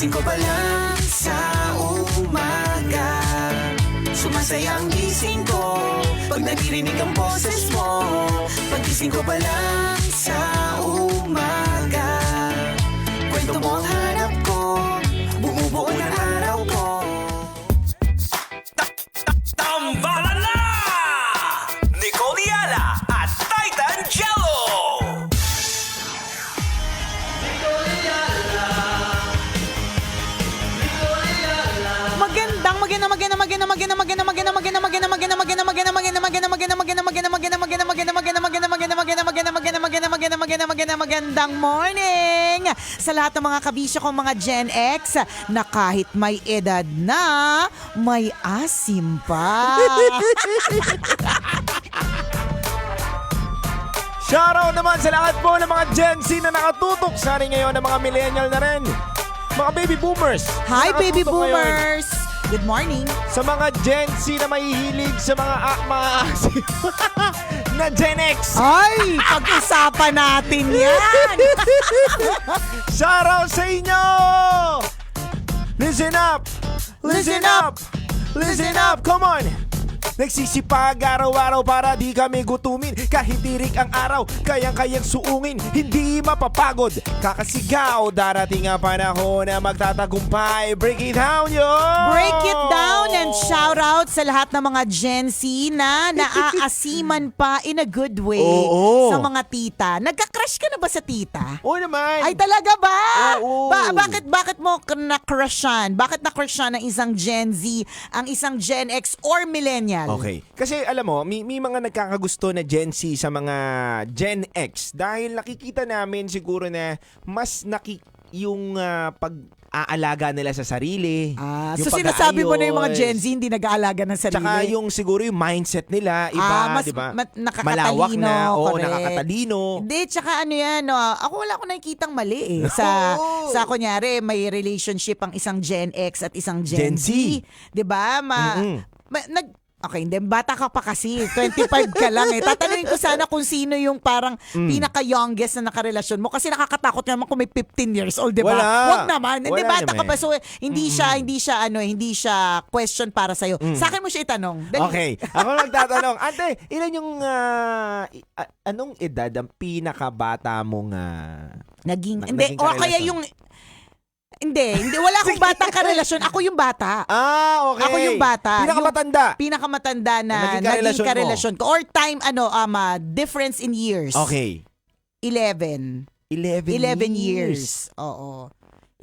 Pagising ko pa lang sa umaga, sumasaya ang gising ko pag naririnig ang boses mo. Pagising ko pa lang sa umaga, kwento mo ang hanap ko, bumubuo ng araw ko. Tambalan na! Nicole Yala at Titan Jello! Magandang morning sa lahat ng mga kabisyo kong mga Gen X na kahit may edad na, may asim pa. Shoutout naman sa lahat po ng mga Gen Z na nakatutok sa atin ngayon, ng mga millennial na rin. Mga baby boomers. Hi na baby nakatutok ngayon. boomers! Good morning. Sa mga Gen Z na mahihilig sa mga asim na Gen X. Ay, pag-usapan natin yan. Shoutout sa inyo! Listen up! Listen up! Listen up! Come on! Nagsisipag araw-araw para di kami gutumin. Kahit tirik ang araw, kayang-kayang suungin. Hindi mapapagod, kakasigaw. Darating ang panahon na magtatagumpay. Break it down, yo! Break it down and shout out sa lahat ng mga Gen Z na naaasiman pa in a good way Oo. sa mga tita. Nagka-crush ka na ba sa tita? Oo naman. Ay talaga ba? Oo. Bakit mo na-crushan? Bakit na-crushan ng isang Gen Z, ang isang Gen X or millennial? Okay. Kasi alam mo, may mga nagkakagusto na Gen Z sa mga Gen X dahil nakikita namin siguro na mas yung pag-aalaga nila sa sarili. So sinasabi mo na yung mga pag-aayos. Gen Z hindi nag-aalaga ng sarili? Tsaka yung siguro yung mindset nila, iba, mas di ba? nakakatalino. Malawak na, oo, correct. nakakatalino. Hindi, tsaka ano yan, no? Ako wala ko nakikitang mali eh. Sa kunyari, may relationship ang isang Gen X at isang Gen Z. Di ba? Okay, hindi. Bata ka pa kasi. 25 ka lang eh. Tatanungin ko sana kung sino yung parang pinaka-youngest na nakarelasyon mo. Kasi nakakatakot naman kung may 15 years old, di ba? Wala. Huwag naman. Hindi, Wala bata ka naman. pa. So, hindi siya question para sa'yo. Sa akin mo siya itanong. Dali. Okay. Ako magtatanong. Ate, ilan yung anong edad ang pinakabata mong Hindi, naging o kaya karelasyon? yung... Hindi. Wala akong batang karelasyon. Ako yung bata. okay. Ako yung bata. Pinakamatanda. Pinakamatanda na Naging naging karelasyon ko. Or time, difference in years. Okay. 11. 11 years. Oo.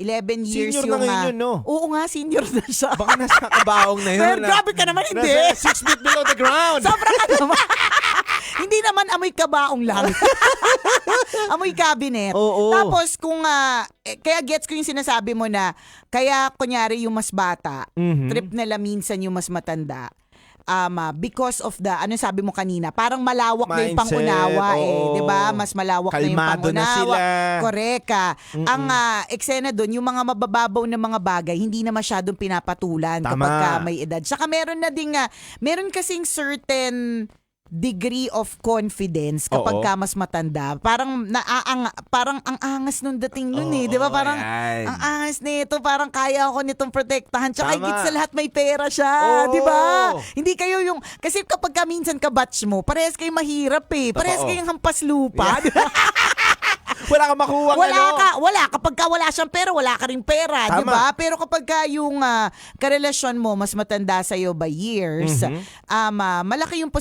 11 years Senior na yung... ngayon yun, no? Oo nga, senior na siya. Baka nasa kabaong na yun. Pero grabe ka naman, hindi. Nasa 6 feet below the ground. Sobrang naman. Hindi naman amoy kabaong lang. Amoy cabinet. Oo. Tapos kung, kaya gets ko yung sinasabi mo na, kaya kunyari yung mas bata, trip nila minsan yung mas matanda. Because of the, ano sabi mo kanina, parang malawak na yung Mindset, pangunawa oo. 'di ba? Mas malawak Kalmado na yung na pangunawa. sila. Correct ka. Ang eksena doon, yung mga mabababaw na mga bagay, hindi na masyadong pinapatulan Tama. kapag may edad. Saka meron na ding meron kasing certain degree of confidence kapag Oo. ka mas matanda. Parang parang ang angas nung dating nun eh, 'di ba? Parang yan. ang angas nito, parang kaya ako nitong protektahan. Tsaka Tama. higit sa lahat may pera siya, Oo. 'di ba? Hindi kayo yung kasi kapag ka minsan ka batch mo, parehas kayo mahirap eh. Parehas Totoo. kayong hampas lupa. Yeah. Wala kang makuha Wala kapag ka wala siyang pera, wala ka ring pera, Tama. 'di ba? Pero kapag ka yung karelasyon mo mas matanda sa iyo by years, malaki yung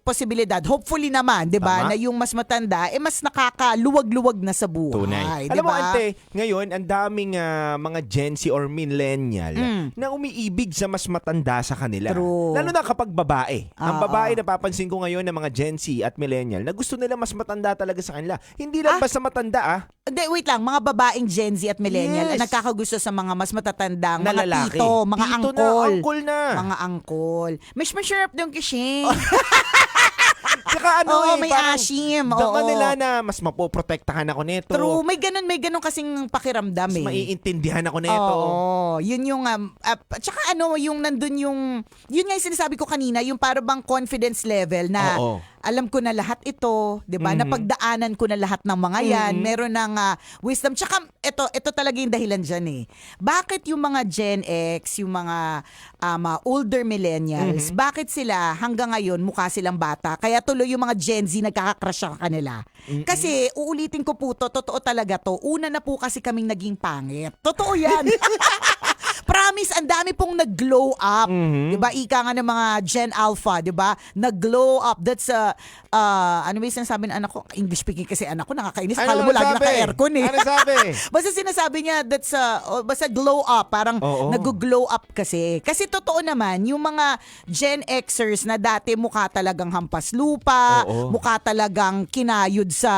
posibilidad. Hopefully naman, 'di ba, Tama. na yung mas matanda mas nakakaluwag-luwag na sa buhay, Tunay. 'di Alam mo, ba? ante, ngayon, ang daming mga Gen Z or millennial na umiibig sa mas matanda sa kanila. True. Lalo na kapag babae. Ang Oo. babae, napapansin ko ngayon ng mga Gen Z at millennial na gusto nila mas matanda talaga sa kanila. Hindi lang basta matanda, Hindi, wait lang. Mga babaeng Gen Z at millennial Yes. ang nagkakagusto sa mga mas matatandang na mga lalaki. tito, mga Tito angkol. na, angkol na. Mga angkol. Mas masarap doon kasi. Tsaka Oo, may parang asim. dama Oo. nila na mas mapoprotektahan ako nito. True. May ganun kasing pakiramdam Mas eh. maiintindihan ako nito. Oo. Yun yung, tsaka yung nandun yung, yun nga yung sinasabi ko kanina, yung parang bang confidence level na, Oo. alam ko na lahat ito, 'di ba? Napagdaanan ko na lahat ng mga 'yan. Meron ng wisdom. Tsaka ito talaga yung dahilan diyan eh. Bakit yung mga Gen X, yung mga older millennials, bakit sila hanggang ngayon mukha silang bata? Kaya tuloy yung mga Gen Z nagkaka-crush sa kanila. Kasi uulitin ko po totoo talaga to. Una na po kasi kaming naging pangit. Totoo 'yan. Promise, ang dami pong nag-glow up. 'Di ba? Ika nga ng mga Gen Alpha, 'di ba? Nag-glow up. That's ano ba yung sinasabi ng anak ko? English speaking kasi anak ko, nakakainis. Akala mo lagi naka-aircon eh. Ano sabi? Basta sinasabi niya that's basta glow up, parang nag-glow up kasi. Kasi totoo naman, yung mga Gen Xers na dati mukha talagang hampas lupa, mukha talagang kinayod sa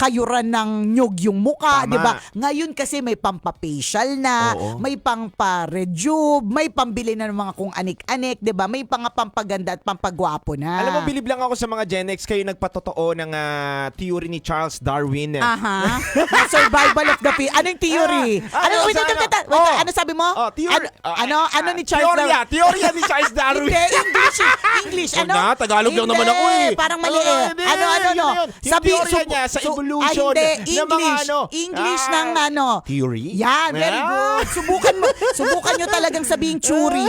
kayuran ng nyog yung mukha, Tama. 'di ba? Ngayon kasi may pampafacial na, may pampa-rejuve, may pambili na ng mga kung anik-anik, 'di ba? May pampaganda at pampagwapo na. Alam mo, bilib lang ako sa mga Gen X, kayo nagpatotoo ng theory ni Charles Darwin. Aha. The survival of the fittest. Anong theory? Ano sabi mo? Theory. Ano ni Charles Darwin? Teorya ni Charles Darwin. Hindi, English. Wag na, Tagalog lang naman ako eh. Parang mali eh. Hindi, Ano? yun. Yung teorya niya sa evolution hindi, ng mga English ng ano. Theory? Yan, very good. Subukan nyo talagang sabihin churi.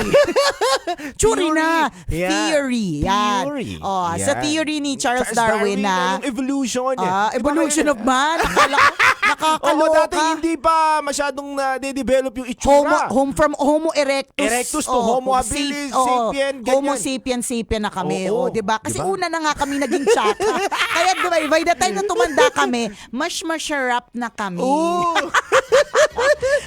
Churi na. Yeah. Theory. Yan. Theory. Sa theory ni Charles Darwin na yung evolution. evolution of man. Nakakaloka. Dati hindi pa masyadong na-develop yung itsura. Homo erectus. Erectus to Homo habilis, sapien, ganyan. Homo sapien na kami. Oo. 'Di ba? Kasi Diba? una na nga kami naging tsaka. Kaya diba, by the time na tumanda kami, mas masharap na kami.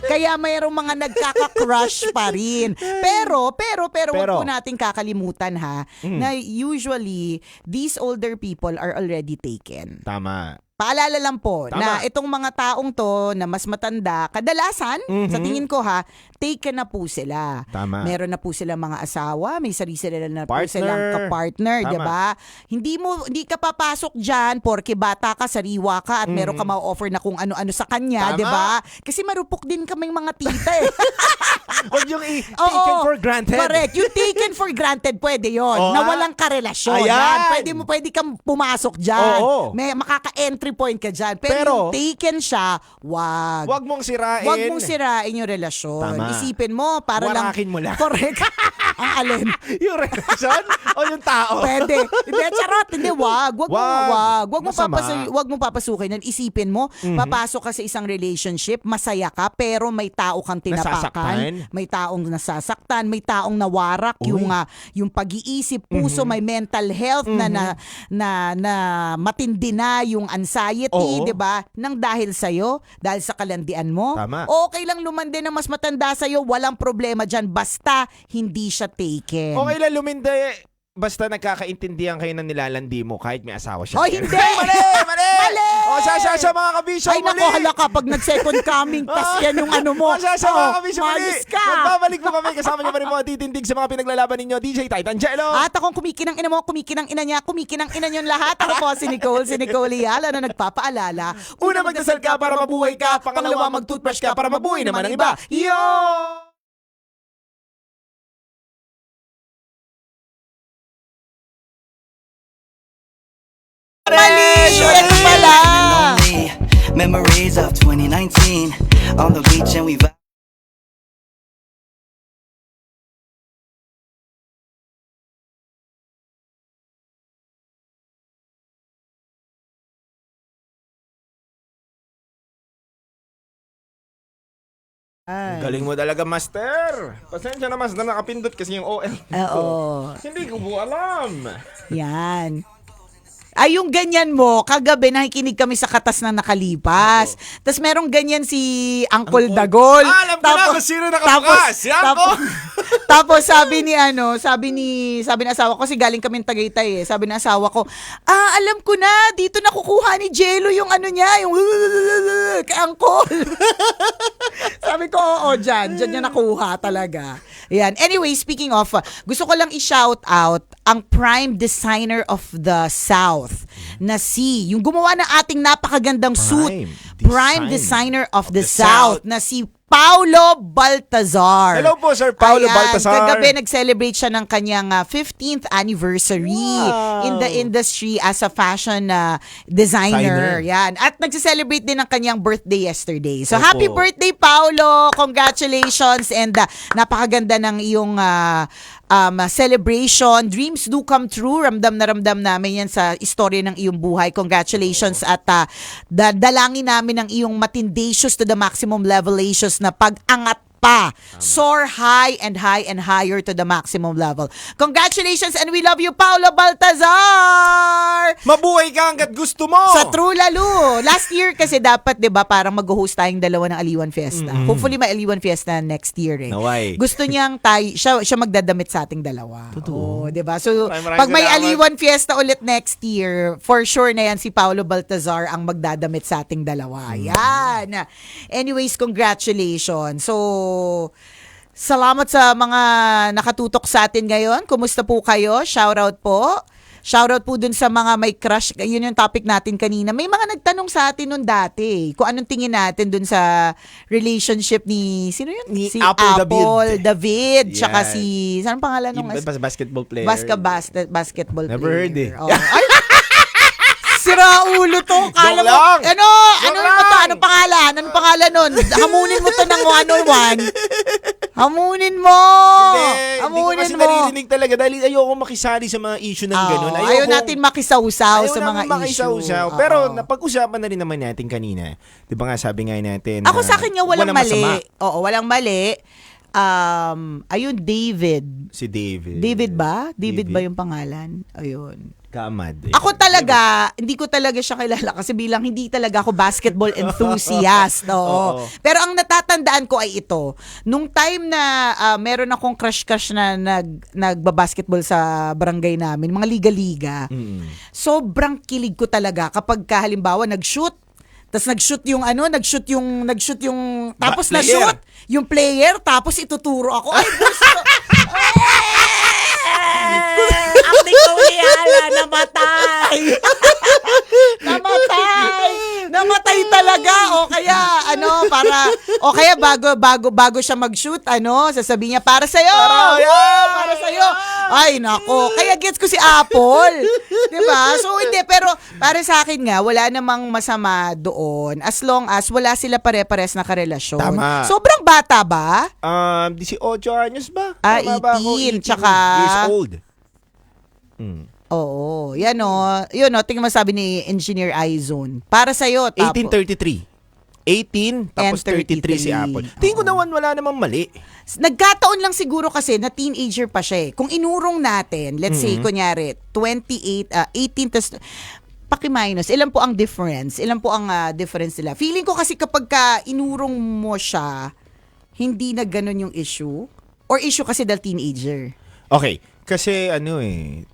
Kaya mayroong mga nagkaka-crush pa rin. Pero wag po nating kakalimutan na usually these older people are already taken. Tama. Paalala lang po Tama. na itong mga taong to na mas matanda, kadalasan, sa tingin ko taken na po sila. Tama. Meron na po silang mga asawa, may sarili na po Partner. silang kapartner, Tama. 'di ba? Hindi ka papasok diyan porke bata ka, sariwa ka at meron ka ma-offer na kung ano-ano sa kanya, Tama. 'di ba? Kasi marupok din kaming mga tita eh. Huwag yung taken for granted. Correct. Yung taken for granted, pwede yon. Na walang karelasyon. Ayan. Pwede kang pumasok dyan. Oo. May makaka-entry point ka dyan. Pero yung taken siya, wag. Huwag mong sirain. Wag mong sirain yung relasyon. Tama. Isipin mo, para lang. Warakin mo lang. Correct. Ang alin. Yung relasyon o yung tao? Pwede. Hindi, charot. Hindi, wag. Wag mo Masama. papasukin. Isipin mo, papasok ka sa isang relationship, masaya ka, pero may tao kang tinapakan. Nasasaktan. May taong nasasaktan, may taong nawarak yung pag-iisip, puso, may mental health na matindi na yung anxiety, 'di ba? Nang dahil sa dahil sa kalandian mo. Tama. Okay lang lumande na mas matanda sa walang problema diyan basta hindi siya taken. Okay lang luminde, basta nagkakaintindihan kayo ng nilalandi mo kahit may asawa siya. Oh, hindi! Mali! Mali! O, sasya mga kabisyo, Ay, naku, halaka pag nag-second coming, tas yan yung ano mo. O, sasya mga kabisyo, mali! Mayos ka! Magbabalik po kami, kasama niyo pa rin mga titindig sa mga pinaglalaban ninyo, DJ Titan Jello! At akong kumikinang ina mo, kumikinang ina niya, kumikinang ina niyo lahat. Ako po si Nicole Yala na nagpapaalala. Una, magdasal ka para mabuhay ka. Pangalawa, mag-toothbrush ka para mabuhay naman ang iba. Yo! Mali! Yan pala! Lonely memories of 2019 on the beach and we vibe. Galing mo talaga, Master. Pasensya na, Master, nakapindot kasi yung OL. Oo. Hindi ko po alam. Yan. Ay, yung ganyan mo, kagabi nakikinig kami sa Katas na Nakalipas. Tapos merong ganyan si Uncle Dagol. Alam ko na kung sino nakabukas. Yan ko. Tapos sabi ni asawa ko, kasi galing kami ng Tagaytay eh. Sabi ng asawa ko, alam ko na, dito nakukuha ni Jello yung ano niya, yung kay Uncle. Sabi ko, oo, dyan niya nakuha talaga. Yan. Anyway, speaking of, gusto ko lang i-shout out ang prime designer of the South na yung gumawa ng ating napakagandang suit. Prime designer of the South na si Paulo Baltazar. Hello po, Sir Paulo Baltazar. Kagabi nag-celebrate siya ng kanyang 15th anniversary in the industry as a fashion designer. Yan. At nag-celebrate din ng kanyang birthday yesterday. So, Opo. happy birthday, Paulo! Congratulations! And napakaganda ng iyong celebration. Dreams do come true. Ramdam na ramdam namin yan sa istorya ng iyong buhay. Congratulations. At dalangin namin ang iyong matindacious to the maximum levelacious na pag-angat pa. Soar high and higher to the maximum level. Congratulations and we love you, Paulo Baltazar! Mabuhay ka hanggat gusto mo! Sa True Lalo. Last year kasi dapat, di ba, parang mag-host tayong dalawa ng Aliwan Fiesta. Hopefully may Aliwan Fiesta next year eh. Naway. Gusto niyang siya magdadamit sa ating dalawa. Totoo. Di ba? So, Maraming pag may salamat. Aliwan Fiesta ulit next year, for sure na yan si Paulo Baltazar ang magdadamit sa ating dalawa. Yan. Anyways, congratulations. So, salamat sa mga nakatutok sa atin ngayon. Kumusta po kayo? Shoutout po. Shoutout po dun sa mga may crush. Yun yung topic natin kanina. May mga nagtanong sa atin nun dati. Kung anong tingin natin dun sa relationship ni... Sino yun? Ni Si Apple David. Yan. Tsaka si... Saan pangalan nung... Basketball player. Basketball Never player. heard eh. Oo. Ay! Sira ulo to. Kala Joke mo, lang. ano Joke mo to? lang. Anong pangalan? Anong pangalan nun? Hamunin mo to ng one-on-one. Hamunin mo. Hindi ko kasi naririnig talaga dahil ayoko makisali sa mga issue ng ganun. Ayaw natin makisawsaw sa mga namin issue. makisawsaw. Oo. Pero napag-usapan na rin naman natin kanina. Di ba nga sabi nga natin Ako sa akin nga walang mali. masama. Oo, walang mali. Ayun, David. Si David. David ba? David ba yung pangalan? Ayun. Kamad. Ako talaga, hindi ko talaga siya kilala kasi bilang hindi talaga ako basketball enthusiast. Oo. Oo. Pero ang natatandaan ko ay ito. Nung time na meron akong crush na nagbabasketball sa barangay namin, mga liga-liga, sobrang kilig ko talaga kapag halimbawa nag-shoot, tapos nag-shoot yung tapos Player. na-shoot yung player, tapos ituturo ako. Ay, gusto! Ang ikaw niyala, namatay! Namatay talaga. O kaya bago siya mag-shoot, sasabihin niya, para sa'yo! Para sa'yo! Ay, nako. Kaya gets ko si Apple. Diba? So, hindi. Pero, para sa akin nga, wala namang masama doon as long as wala sila pare-pares na karelasyon. Tama. Sobrang bata ba? 18 anyos ba? Ah, Tama ba ako? 18, tsaka... years old. Oo. Yan yun tingnan mo sabi ni Engineer Aizon. Para sa'yo, 1833. 18, tapos And 33 si 33. Apple. Tingin ko naman wala namang mali. Nagkataon lang siguro kasi na teenager pa siya eh. Kung inurong natin, let's say, kunyari, 18, tas paki-minus, ilan po ang difference? Ilan po ang difference nila? Feeling ko kasi kapag inurong mo siya, hindi na ganun yung issue. Or issue kasi dahil teenager. Okay. Kasi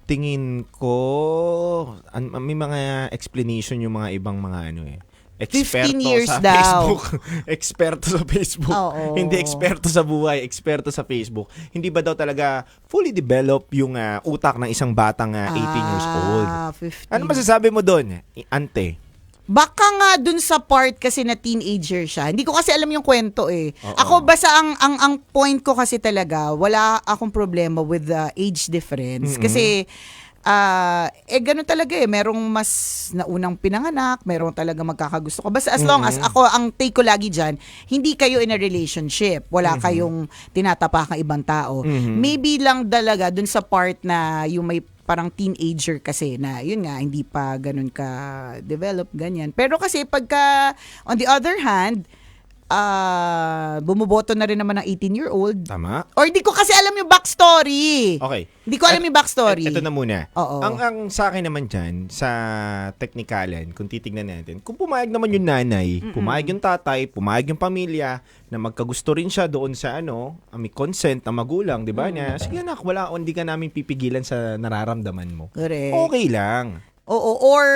tingin ko, may mga explanation yung mga ibang mga 15 years sa daw. Facebook. Eksperto sa Facebook. Oo. Hindi eksperto sa buhay, eksperto sa Facebook. Hindi ba daw talaga fully develop yung utak ng isang batang 18 years old? 15. Ano masasabi mo doon, ante? Baka nga dun sa part kasi na teenager siya. Hindi ko kasi alam yung kwento eh. Oo. Ako basta ang point ko kasi talaga, wala akong problema with the age difference. Kasi ganun talaga eh. Merong mas naunang pinanganak, merong talaga magkakagusto ko. Basta as long as ako, ang take ko lagi dyan, hindi kayo in a relationship. Wala kayong tinatapakang ibang tao. Maybe lang talaga dun sa part na yung may parang teenager kasi na yun nga hindi pa ganun ka develop ganyan. Pero kasi pagka on the other hand, bumuboto na rin naman ng 18-year-old. Tama. Or di ko kasi alam yung backstory. Okay. Di ko alam yung backstory. Ito na muna. Oo. Ang sa akin naman dyan, sa teknikalan, kung titignan natin, kung pumayag naman yung nanay, pumayag yung tatay, pumayag yung pamilya, na magkagusto rin siya doon sa may consent ng magulang, di ba? Na, sige anak, hindi ka namin pipigilan sa nararamdaman mo. Correct. Okay lang. Oo, or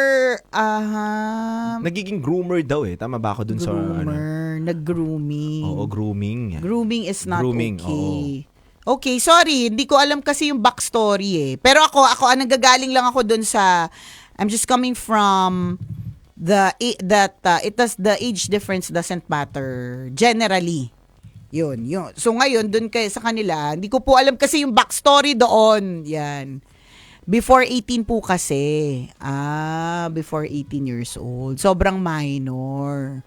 Nagiging groomer daw eh. Tama ba ako dun sa groomer, nag-grooming. Oo, grooming. Grooming is not Grooming, okay. Okay, sorry. Hindi ko alam kasi yung backstory eh. Pero ako nanggagaling lang ako dun sa, I'm just coming from the age difference doesn't matter generally. Yun. So ngayon, dun kay sa kanila, hindi ko po alam kasi yung backstory doon. Yan. Before 18 po kasi. Before 18 years old. Sobrang minor.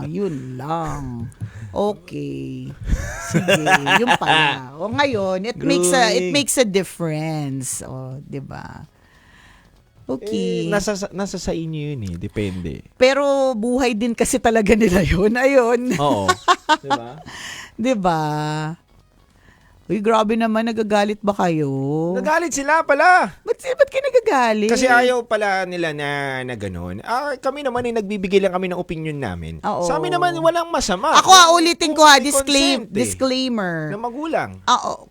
Yun lang. Okay. Sige, yun pala. O ngayon, it makes a difference. O, 'di ba? Okay. Nasa sa inyo yun depende. Pero buhay din kasi talaga nila yun. Ayun. Oo. 'Di ba? 'Di ba? Uy, grabe naman, nagagalit ba kayo? Nagalit sila pala. Ba't kayo nagagalit? Kasi ayaw pala nila na gano'n. Kami naman nagbibigay lang kami ng opinion namin. Oo. Sa amin naman walang masama. Ako, ulitin ko Kung may consent, disclaimer. na magulang.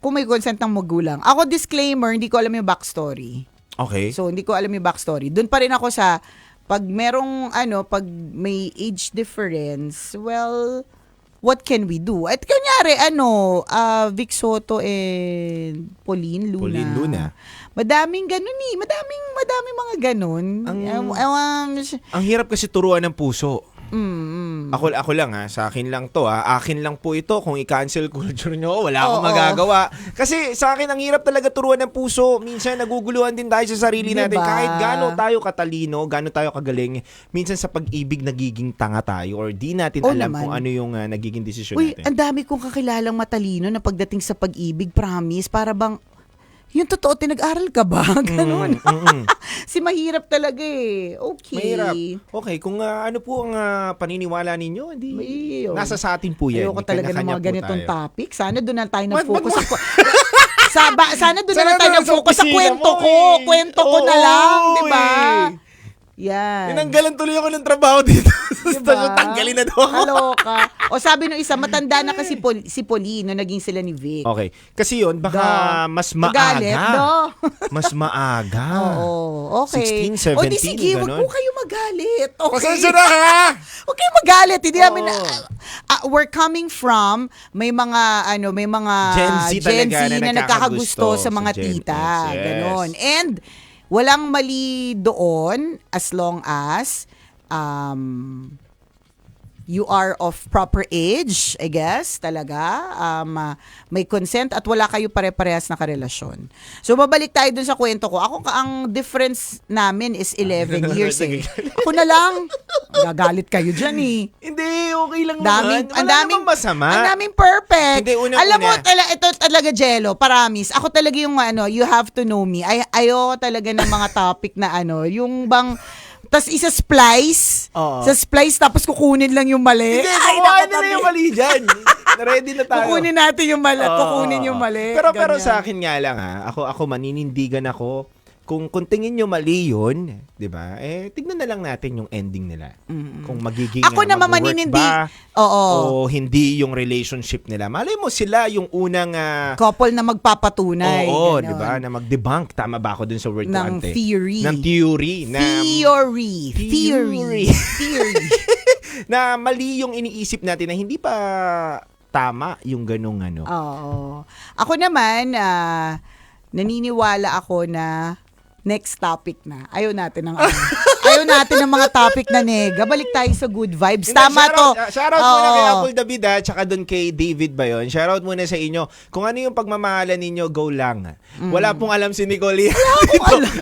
Kung may consent ng magulang. Ako, disclaimer, hindi ko alam yung backstory. Okay. So, hindi ko alam yung backstory. Doon pa rin ako sa, pag pag may age difference, well, what can we do? At kunyari, Vic Soto and Pauline Luna. Madaming ganun Madaming mga ganun. Ang hirap kasi turuan ng puso. Ako lang sa akin lang to akin lang po ito. Kung i-cancel culture nyo, wala akong magagawa. Kasi sa akin ang hirap talaga turuan ng puso. Minsan naguguluhan din tayo sa sarili natin. Kahit gaano tayo katalino, gaano tayo kagaling, minsan sa pag-ibig nagiging tanga tayo or di natin alam kung ano yung nagiging desisyon Uy, natin. ang dami kong kakilalang matalino na pagdating sa pag-ibig, promise, para bang yung totoo, nag-aral ka ba? Ganun. Si mahirap talaga Okay. Mahirap. Okay, kung ano po ang paniniwala ninyo, hindi. Nasa sa atin po yan. Ayoko talaga ng mga ganitong tayo. topic. Sana doon na tayo nag-focus. Sana doon na tayo nag-focus sa kwento ko. Kwento ko na lang, di ba? Yan. Tinanggalan tuloy ako ng trabaho dito. Diba? Tanggalin na daw ako. Kaloka. O sabi nung isa, matanda na kasi si Pauline no naging sila ni Vic. Okay. Kasi yun, baka mas Magalit, maaga. Mas maaga. Oo. Okay. 16, 17, o di sige, wag ganun. po kayo magalit. Okay. Pasensya na ha! Huwag kayo magalit. Hindi namin we're coming from may mga Gen Z Gen talaga Z na na nagkakagusto sa mga Gen tita. X, yes. Ganon. And walang mali doon as long as you are of proper age, I guess, talaga. May consent at wala kayo pare-parehas na karelasyon. So, babalik tayo dun sa kwento ko. Ang difference namin is 11 years Ako na lang. Gagalit kayo dyan Hindi, okay lang naman. Wala namang masama. Ang daming perfect. Hindi, Alam mo, ito talaga, Jello, promise. Ako talaga yung you have to know me. Ayoko talaga ng mga topic na yung bang tas isa-splice. Oo. Sa splice, tapos kukunin lang yung mali. Hindi, kukuha nila yung mali dyan. Ready na tayo. Kukunin natin yung mali. Kukunin yung mali. Pero Ganyan. sa akin nga lang ako maninindigan ako. Kung tingin nyo mali yun, di ba? Tignan na lang natin yung ending nila. Kung magiging Ako naman maninindi. ba Oo. o hindi yung relationship nila. Malay mo sila yung unang Couple na magpapatunay. oo, Ganon. di ba? Na mag-debunk. Tama ba ako dun sa word ko, Ng ante? theory. Ng theory. Theory. Na mali yung iniisip natin na hindi pa tama yung ganung Oo. Ako naman, naniniwala ako na next topic na. Ayaw natin ng Ayaw natin ng mga topic na nega. Balik tayo sa good vibes. Tama to. Shoutout muna kay Apple David tsaka doon kay David ba yun? Shoutout muna sa inyo. Kung ano yung pagmamahalan ninyo, go lang. Wala pong alam si Nicole.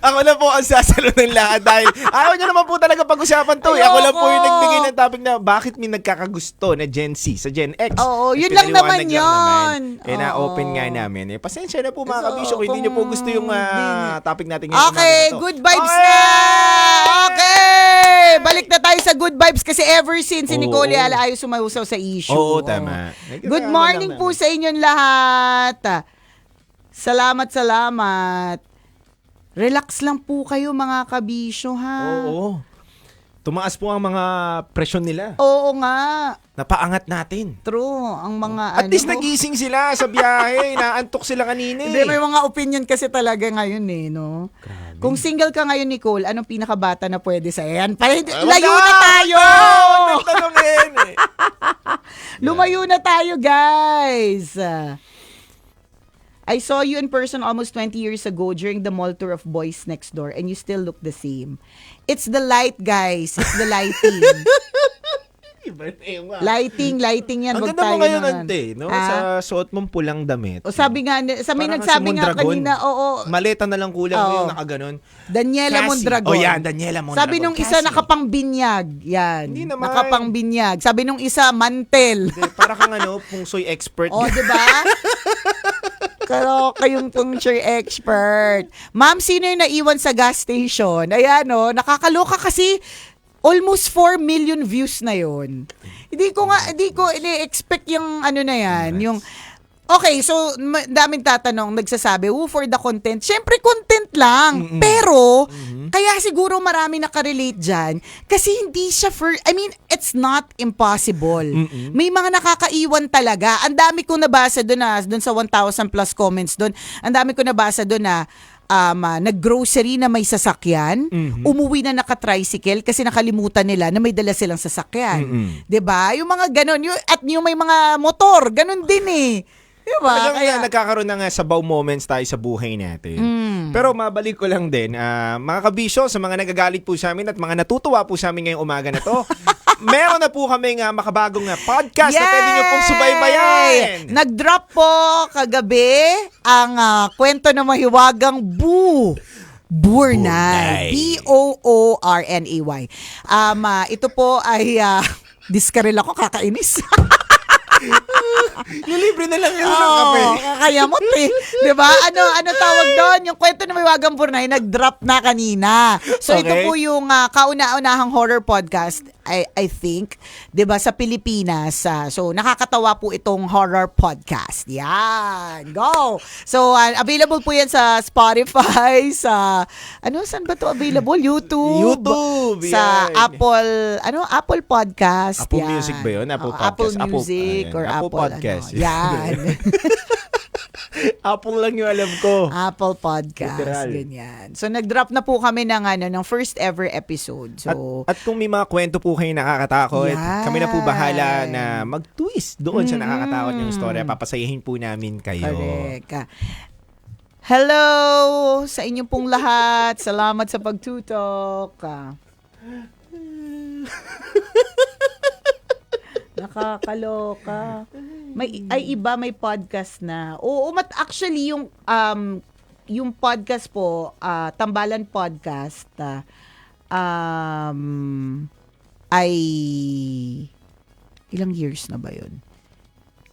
Ako na po ang sasalo ng lahat dahil ayaw nyo naman po talaga pag-usapan to. Ako lang po yung nagbigay ng topic na bakit may nagkakagusto na Gen Z sa Gen X. Oo, yun lang naman Pinaliwanag yun. Kaya na-open nga namin. Pasensya na po mga kabisyo kung hindi nyo po gusto yung topic natin ngayon. Okay, good vibes na! Okay! Balik na tayo sa good vibes kasi ever since si Nicole Ala ayaw sumahusaw sa issue. Oo, tama. Good morning po sa inyong lahat. Salamat. Relax lang po kayo mga kabisyo, ha? Oo. Tumaas po ang mga presyon nila. Oo nga. Napaangat natin. True. Ang mga At least nagising sila sa biyahe. Naantok sila kanina Hindi, may mga opinion kasi talaga ngayon no? Grabe. Kung single ka ngayon, Nicole, anong pinakabata na pwede sa yan? Ay, Layo wag na tayo! Wag tanongin Lumayo na tayo, guys! I saw you in person almost 20 years ago during the mall tour of Boys Next Door and you still look the same. It's the light, guys. It's the lighting. Lighting yan. Ang Wag ganda tayo mo ngayon, naman. ante, no? Ah? Sa suot mong pulang damit. O sabi nga, may Parang nagsabi si nga Mondragon. kanina, oo, Maleta na lang kulang Oo. mo yung nakaganon. Daniela Classy. Mondragon. Oh, yan, Daniela Mondragon. Sabi nung isa, Classy. nakapangbinyag. Yan. Hindi naman. Nakapangbinyag. Sabi nung isa, mantel. Para kang pungsoy expert. O, di ba? Kaloka yung puncture expert. Ma'am, sino yung naiwan sa gas station? Ayan, nakakaloka kasi almost 4 million views na yon. Hindi ko ini-expect yung na yan, yung okay, so daming tatanong, nagsasabi, for the content. Syempre, content lang. Pero, kaya siguro marami nakarelate dyan kasi hindi siya it's not impossible. May mga nakakaiwan talaga. Ang dami ko nabasa doon sa 1,000 plus comments doon. Ang dami ko nabasa doon na nag-grocery na may sasakyan, umuwi na naka-tricycle kasi nakalimutan nila na may dala silang sasakyan. 'Di ba? Yung mga ganon, at yung may mga motor, ganon din eh. 'Di ba? Talagang Kaya nagkakaroon ng sabaw moments tayo sa buhay natin. Pero mabalik ko lang din, mga kabisyo, sa mga nagagalit po sa amin at mga natutuwa po sa amin ngayong umaga na to, meron na po kami makabagong podcast na pwede nyo pong subaybayan. Nag-drop po kagabi ang kwento ng mahiwagang Burnay. Boornay. Ito po ay diskaril ako, kakainis. Libre na lang yun ng kape. Kakayamot eh. Diba? Ano tawag doon? Yung kwento ng Mahiwagang Burnay, nag-drop na kanina. So ito Okay. po yung kauna-unahang horror podcast, I think, 'di ba, sa Pilipinas. So nakakatawa po itong horror podcast. Yan. Go. So available po yan sa Spotify, sa saan ba to available? YouTube. Sa yan. Apple Podcast. Apple yan. Music ba yun? Apple Oo, Apple Podcast. Music Apple or Apple Podcast. Yan. Apple lang yung alam ko. Apple Podcast. Literal. Ganyan. So nag-drop na po kami ng first ever episode. So At kung may mga kwento po kayo nakakatakot, Yan. kami na po bahala na mag-twist doon sa nakakatakot yung storya. Papasayahin po namin kayo. correct. Hello sa inyong pong lahat. Salamat sa pagtutok. Nakakaloka. May podcast na. Oo, actually yung podcast po, Tambalan Podcast, ay ilang years na ba yun?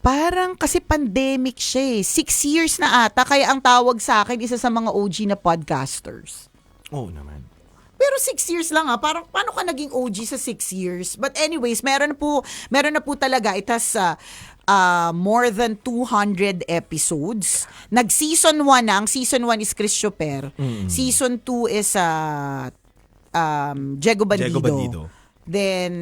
Parang kasi pandemic siya eh. 6 years na ata, kaya ang tawag sa akin, isa sa mga OG na podcasters. Oo naman. Pero 6 years lang parang paano ka naging OG sa 6 years? But anyways, meron na po talaga. It has more than 200 episodes. Nag-season 1 na. Ang season 1 is Chris Choper. Season 2 is Diego Bandido. Then,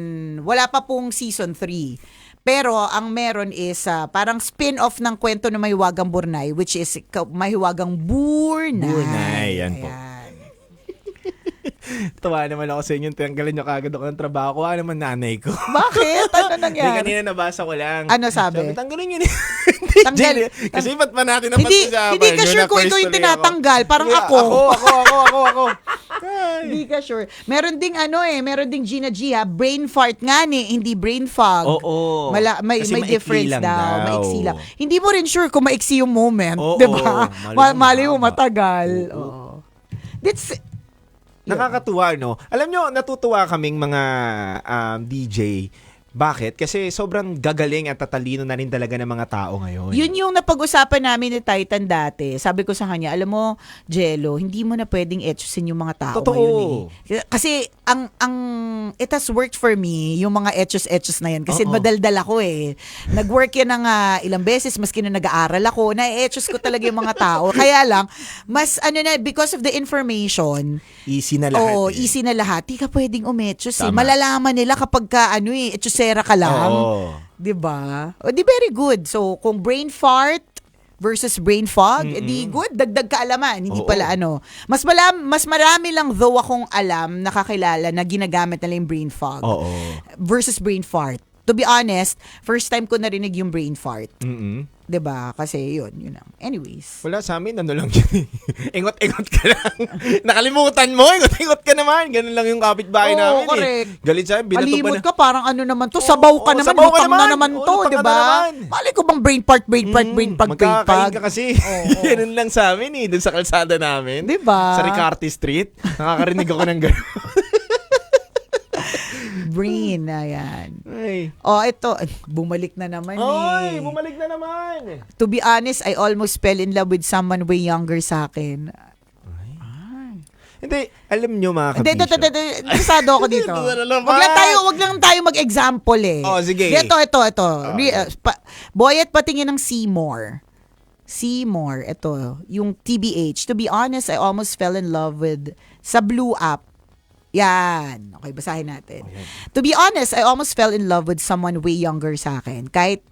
wala pa pong season 3. Pero, ang meron is parang spin-off ng kwento ng Mahiwagang Burnay, which is Mahiwagang Burnay. Burnay, yan po. Ayan. Tawa naman ako sa inyo. Tanggalin nyo kagad ako ng trabaho. Kuha naman nanay ko. Bakit? Ano Hindi, nangyari? kanina nabasa ko lang. Ano sabi? Tanggalin nyo ni Tanggal- Kasi ba't pa natin naman Hindi ka sure kung ito yung tinatanggal. Parang ako. Ako. Ay. Hindi ka sure. Meron ding meron ding Gina G brain fart nga hindi brain fog. Oo. May Kasi maiksi difference lang daw. daw. Maiksi lang. Hindi mo rin sure kung maiksi yung moment. Oo, 'Di ba? Mali mo mahaba. matagal. Oo. Oo. That's Nakakatuwa, no? Alam nyo, natutuwa kaming mga DJ. Bakit? Kasi sobrang gagaling at tatalino na rin talaga ng mga tao ngayon. Yun yung napag-usapan namin ni Titan dati. Sabi ko sa kanya, alam mo, Jello, hindi mo na pwedeng etchusin yung mga tao Totoo. ngayon eh. Kasi it has worked for me, yung mga etchus na yan. Kasi Oo. madaldal ako eh. Nag-work yan ng ilang beses, maski na nag-aaral ako, na-etchus ko talaga yung mga tao. Kaya lang, mas because of the information, Easy na lahat. easy na lahat. Di ka pwedeng umetchus eh. Tama. Malalaman nila kapag ka, etchusera ka lang. Oo. Diba? O di very good. So, kung brain fart versus brain fog, di good. Dagdag kaalaman. Hindi Oo. pala mas marami lang though akong alam, nakakilala na ginagamit nila yung brain fog Oo. versus brain fart. To be honest, first time ko narinig yung brain fart. Mm-mm. 'Diba? Kasi yun lang. Anyways. Wala sa amin, ano lang yun eh. Ingot-ingot ka lang. Nakalimutan mo, ingot-ingot ka naman. Ganun lang yung kapitbahay namin correct. eh. Galit sa amin, binato pa Alimot na. ka, parang ano naman to, sabaw ka naman, sabaw ka lutang na naman naman. to, Lutang di ka ba? na naman. Mali ko bang brain part, Magkakain ka kasi. Ganun lang sa amin eh, dun sa kalsada namin. Di ba? Sa Ricarte Street. Nakakarinig ako ng gano'n. Brain, ayan. Ay. Ito, bumalik na naman Ay, eh. bumalik na naman. To be honest, I almost fell in love with someone way younger sa akin. Hindi, alam nyo mga Hindi, kabisyo. interesado ako dito. Ito na naman. Wag lang tayo mag-example eh. Oh, sige. Ito. Boyet, patingin ng Seymour. Seymour, ito, yung TBH. To be honest, I almost fell in love with sa Blue App. Yan. Okay, basahin natin. To be honest, I almost fell in love with someone way younger sa akin. Kahit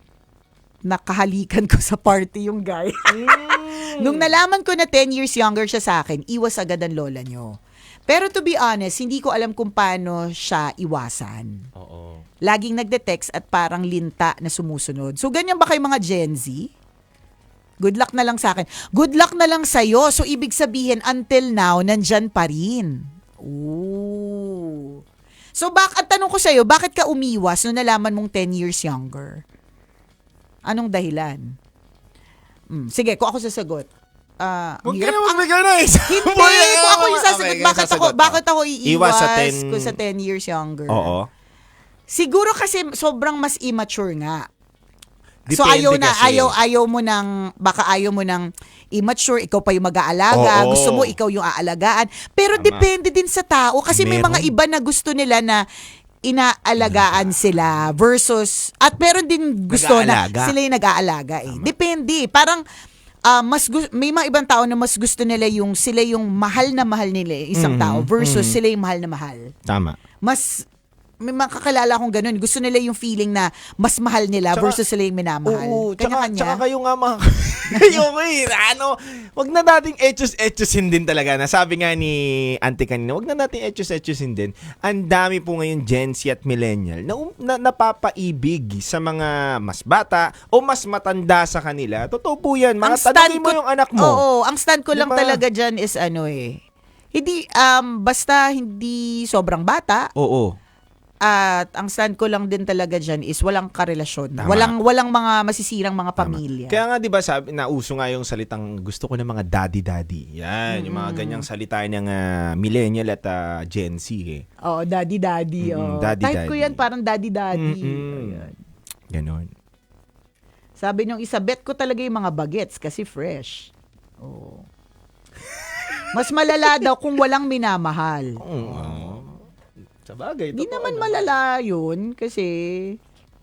nakahalikan ko sa party yung guy. Nung nalaman ko na 10 years younger siya sa akin, iwas agad ang lola nyo. Pero to be honest, hindi ko alam kung paano siya iwasan. Oo. Laging nagde-text at parang linta na sumusunod. So, ganyan ba kayo mga Gen Z? Good luck na lang sa akin. Good luck na lang sa'yo. So, ibig sabihin, until now, nandyan pa rin. Ooh. So, ang tanong ko sa'yo, bakit ka umiwas nung nalaman mong 10 years younger? Anong dahilan? Sige, kung ako sasagot. Huwag ka na magbigay na eh. Hindi, kung ako yung sasagot, bakit ako iiwas Iwas sa ko sa 10 years younger? Oo. Siguro kasi sobrang mas immature nga. So Depende kasi. ayaw mo nang, baka ayaw mo nang immature, ikaw pa yung mag-aalaga, Oo. gusto mo ikaw yung aalagaan. Pero Tama. depende din sa tao kasi may mga Meron. iba na gusto nila na inaalagaan sila versus, at meron din gusto na Nag-aalaga. sila yung nag-aalaga eh. Depende. Parang may mga ibang tao na mas gusto nila yung sila yung mahal na mahal nila isang tao versus sila yung mahal na mahal. Tama. May mga kakilala akong ganun. Gusto nila yung feeling na mas mahal nila Tsaka- versus sila yung minamahal. Oo, tsaka Kanya-kanya. kayo nga mga kayo wag na nating etchos-etchosin din talaga. Nasabi nga ni Auntie kanina, wag na nating etchos-etchosin din. Ang dami po ngayon Gen Z at Millennial na napapaibig sa mga mas bata o mas matanda sa kanila. Totoo po yan. Mga tanongin mo yung anak mo. Oo, ang stand ko lang Diba? talaga dyan is hindi, basta hindi sobrang bata. Oo. At ang stand ko lang din talaga dyan is walang karelasyon. Tama. Walang mga masisirang mga pamilya. Kaya nga 'di ba sabi nauso nga yung salitang gusto ko ng mga daddy. Yan, yung mga ganyang salita ng millennial at Gen Z eh. Oo, daddy. Daddy. Type ko yan, parang daddy. Mm-mm. Ayan. Ganon. Sabi nung isa, bet ko talaga yung mga bagets kasi fresh. Oo. Mas malala daw kung walang minamahal. Sa bagay, Hindi naman malala yun kasi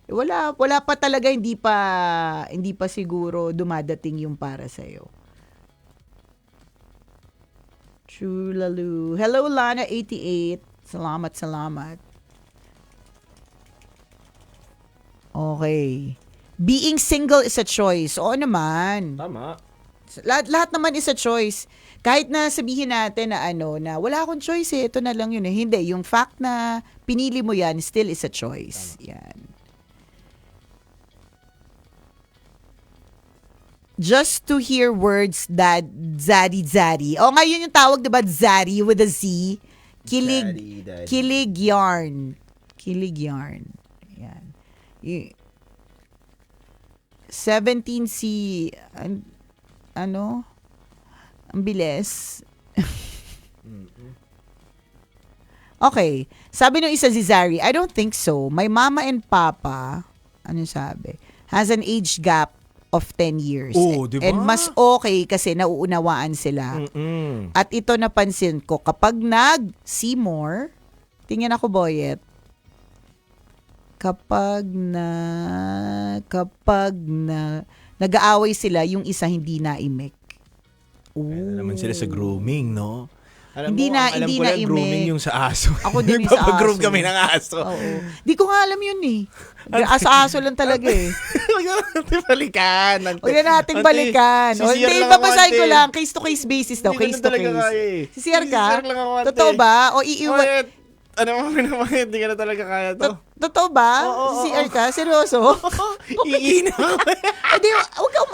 wala pa talaga, hindi pa siguro dumadating yung para sa'yo. Chulalu. Hello, Lana88. Salamat. Okay. Being single is a choice. Oo naman. Tama. Lahat naman is a choice. Kahit na sabihin natin na wala akong choice ito na lang yun eh. Hindi, yung fact na pinili mo yan still is a choice. Yan. Just to hear words that zaddy. O ngayon yung tawag, diba? Zaddy with a Z. Daddy. Kilig yarn. Yan. 17C, ang bilis. Okay. Sabi nung isa si Zari, I don't think so. My mama and papa, sabi, has an age gap of 10 years. Oh, diba? And mas okay kasi nauunawaan sila. At ito napansin ko, kapag nag-Seymour, tingnan ako, Boyet, kapag nag-aaway sila, yung isa hindi naimik. Ano naman sila sa grooming, no? Alam Hindi mo, na- alam hindi ko na lang grooming imik. yung sa aso. Ako din yung sa Nagpapagroom aso. kami ng aso. Oo. Di ko nga alam yun eh. Aso-aso lang talaga eh. Huwag na natin balikan. Huwag na natin balikan. O, hindi, babasahin ko lang. Case-to-case basis daw. Hindi ko na Case-to-case. talaga kaya eh. Sisir ka? Sisir lang ako, ante. Totoo ba? O Ano mo naman, hindi ka na talaga kaya to. Totoo ba? Oo. CR ka? Seryoso? Iina ko.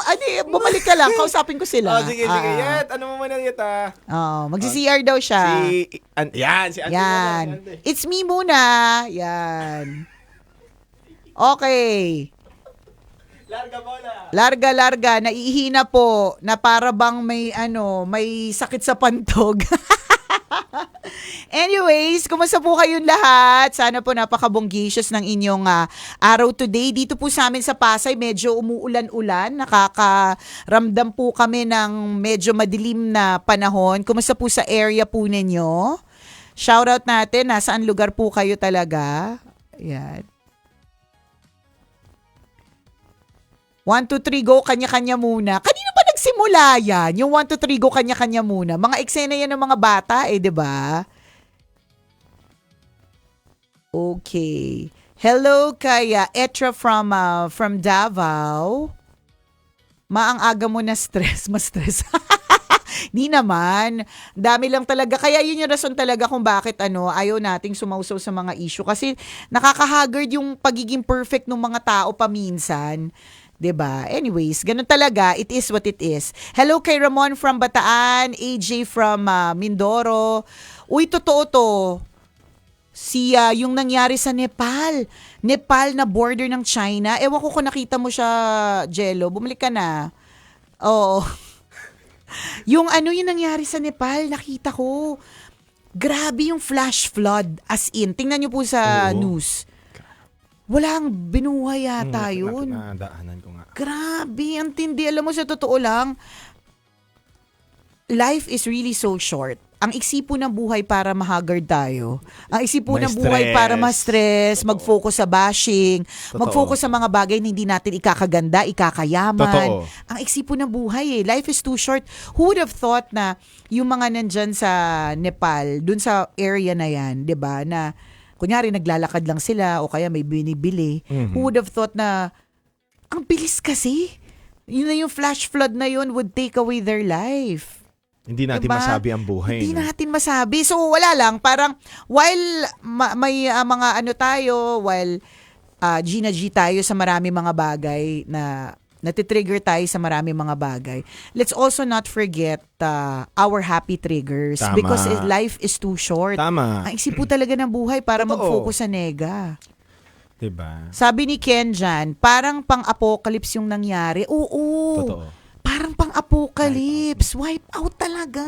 Adi, bumalik ka lang. Kausapin ko sila. Sige. Yet, ano mo man yet Magsi-CR daw siya. si Auntie. Yan. It's me muna. Yan. Okay. Larga bola. Larga. Naiihina po na para bang may sakit sa pantog. Anyways, kumusta po kayong lahat? Sana po napaka-bongacious ng inyong araw today. Dito po sa amin sa Pasay, medyo umuulan-ulan. Nakakaramdam po kami ng medyo madilim na panahon. Kumusta po sa area po ninyo? Shoutout natin, nasaan lugar po kayo talaga? Yan. 1, 2, 3, go, kanya-kanya muna. Kanino ba nagsimula yan? Yung 1, 2, 3, go, kanya-kanya muna. Mga eksena yan ng mga bata di ba? Okay. Hello kay Etra from Davao. Maang aga mo na stress. Ma-stress. Di naman. Dami lang talaga. Kaya yun yung rason talaga kung bakit ayaw nating sumausaw sa mga issue. Kasi nakaka-haggard yung pagiging perfect ng mga tao paminsan. 'Di ba? Anyways, ganun talaga. It is what it is. Hello kay Ramon from Bataan, AJ from Mindoro. Uy, totoo to. Yung nangyari sa Nepal. Nepal na border ng China. Ewan ko kung nakita mo siya, Jello. Bumalik ka na. Oo. yung nangyari sa Nepal, nakita ko. Grabe yung flash flood. As in, tingnan nyo po sa news. Walang binuhay yata yun. Nadaanan ko nga. Grabe, ang tindi. Alam mo, sa totoo lang, life is really so short. Ang iksi po ng buhay para mahagard tayo. Ang iksi po ng buhay para ma-stress, mag-focus sa bashing, mag-focus sa mga bagay na hindi natin ikakaganda, ikakayaman. Totoo. Ang iksi po ng buhay Life is too short. Who would have thought na yung mga nandyan sa Nepal, dun sa area na yan, 'di ba, na kunyari naglalakad lang sila o kaya may binibili. Who would have thought na ang bilis kasi. Yun na yung flash flood na yun would take away their life. Hindi natin Diba? masabi ang buhay. Hindi natin masabi. So wala lang. Parang while may mga tayo, while Gina G tayo sa marami mga bagay na natitrigger tayo sa marami mga bagay. Let's also not forget our happy triggers. Tama. Because life is too short. Tama. Ang isip po talaga ng buhay para Totoo. mag-focus sa nega. Diba? Sabi ni Ken dyan, parang pang-apocalypse yung nangyari. Oo. Totoo. Parang pang-apocalypse. Wipe out talaga.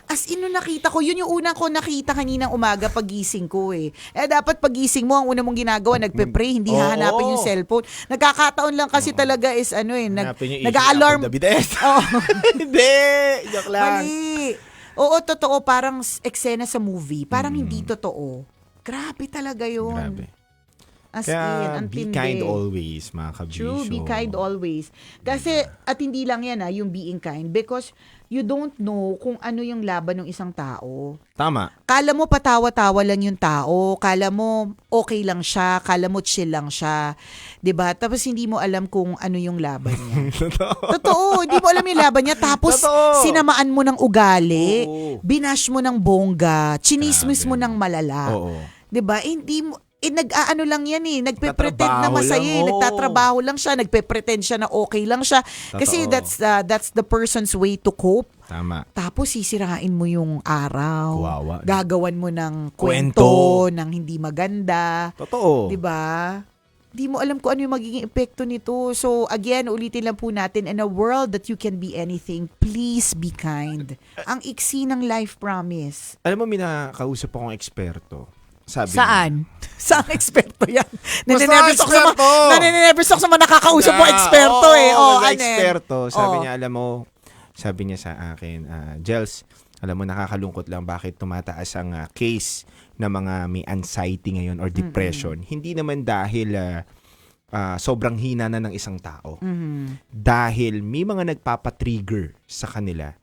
As in, nung nakita ko, yun yung unang ko nakita kaninang umaga pagising ko dapat pagising mo, ang una mong ginagawa, nagpe-pray, hindi hahanapin yung cellphone. Nagkakataon lang kasi talaga is nag-a-alarm. Hindi! Joke lang. Mali. Oo, totoo. Parang eksena sa movie. Parang hindi totoo. Grabe talaga yun. Grabe. As Kaya in, ang be tindi. kind always, mga kabisyo. True, be kind always. Kasi, at hindi lang yan yung being kind. Because you don't know kung ano yung laban ng isang tao. Tama. Kala mo patawa-tawa lang yung tao. Kala mo okay lang siya. Kala mo chill lang siya. 'Di ba? Tapos hindi mo alam kung ano yung laban niya. Totoo. Hindi mo alam yung laban niya. Tapos Totoo. sinamaan mo ng ugali. Oo. Binash mo ng bongga. Chinismis mo ng malala. Oo. 'Di ba? Hindi mo nag-aano lang yan nagpe-pretend na Nagtatrabaho masaya lang, oo. nagtatrabaho lang siya, nagpe-pretend siya na okay lang siya. Kasi that's the person's way to cope. Tama. Tapos sisirain mo yung araw. Kawawa. Gagawan mo ng Kwento. kwento ng hindi maganda. Totoo. 'Di ba? Di mo alam kung ano yung magiging epekto nito. So again, ulitin lang po natin, in a world that you can be anything, please be kind. Ang iksi ng life promise. Alam mo, minakausap akong eksperto. Sabi Saan? Saan eksperto yan? eksperto! Nanineverse ako sa mga nakakausap mo eksperto Eksperto. Sabi Oh. niya, sabi niya sa akin, Jels, alam mo, nakakalungkot lang bakit tumataas ang case ng mga may anxiety ngayon or depression. Hindi naman dahil sobrang hina na ng isang tao. Dahil may mga nagpapatrigger sa kanila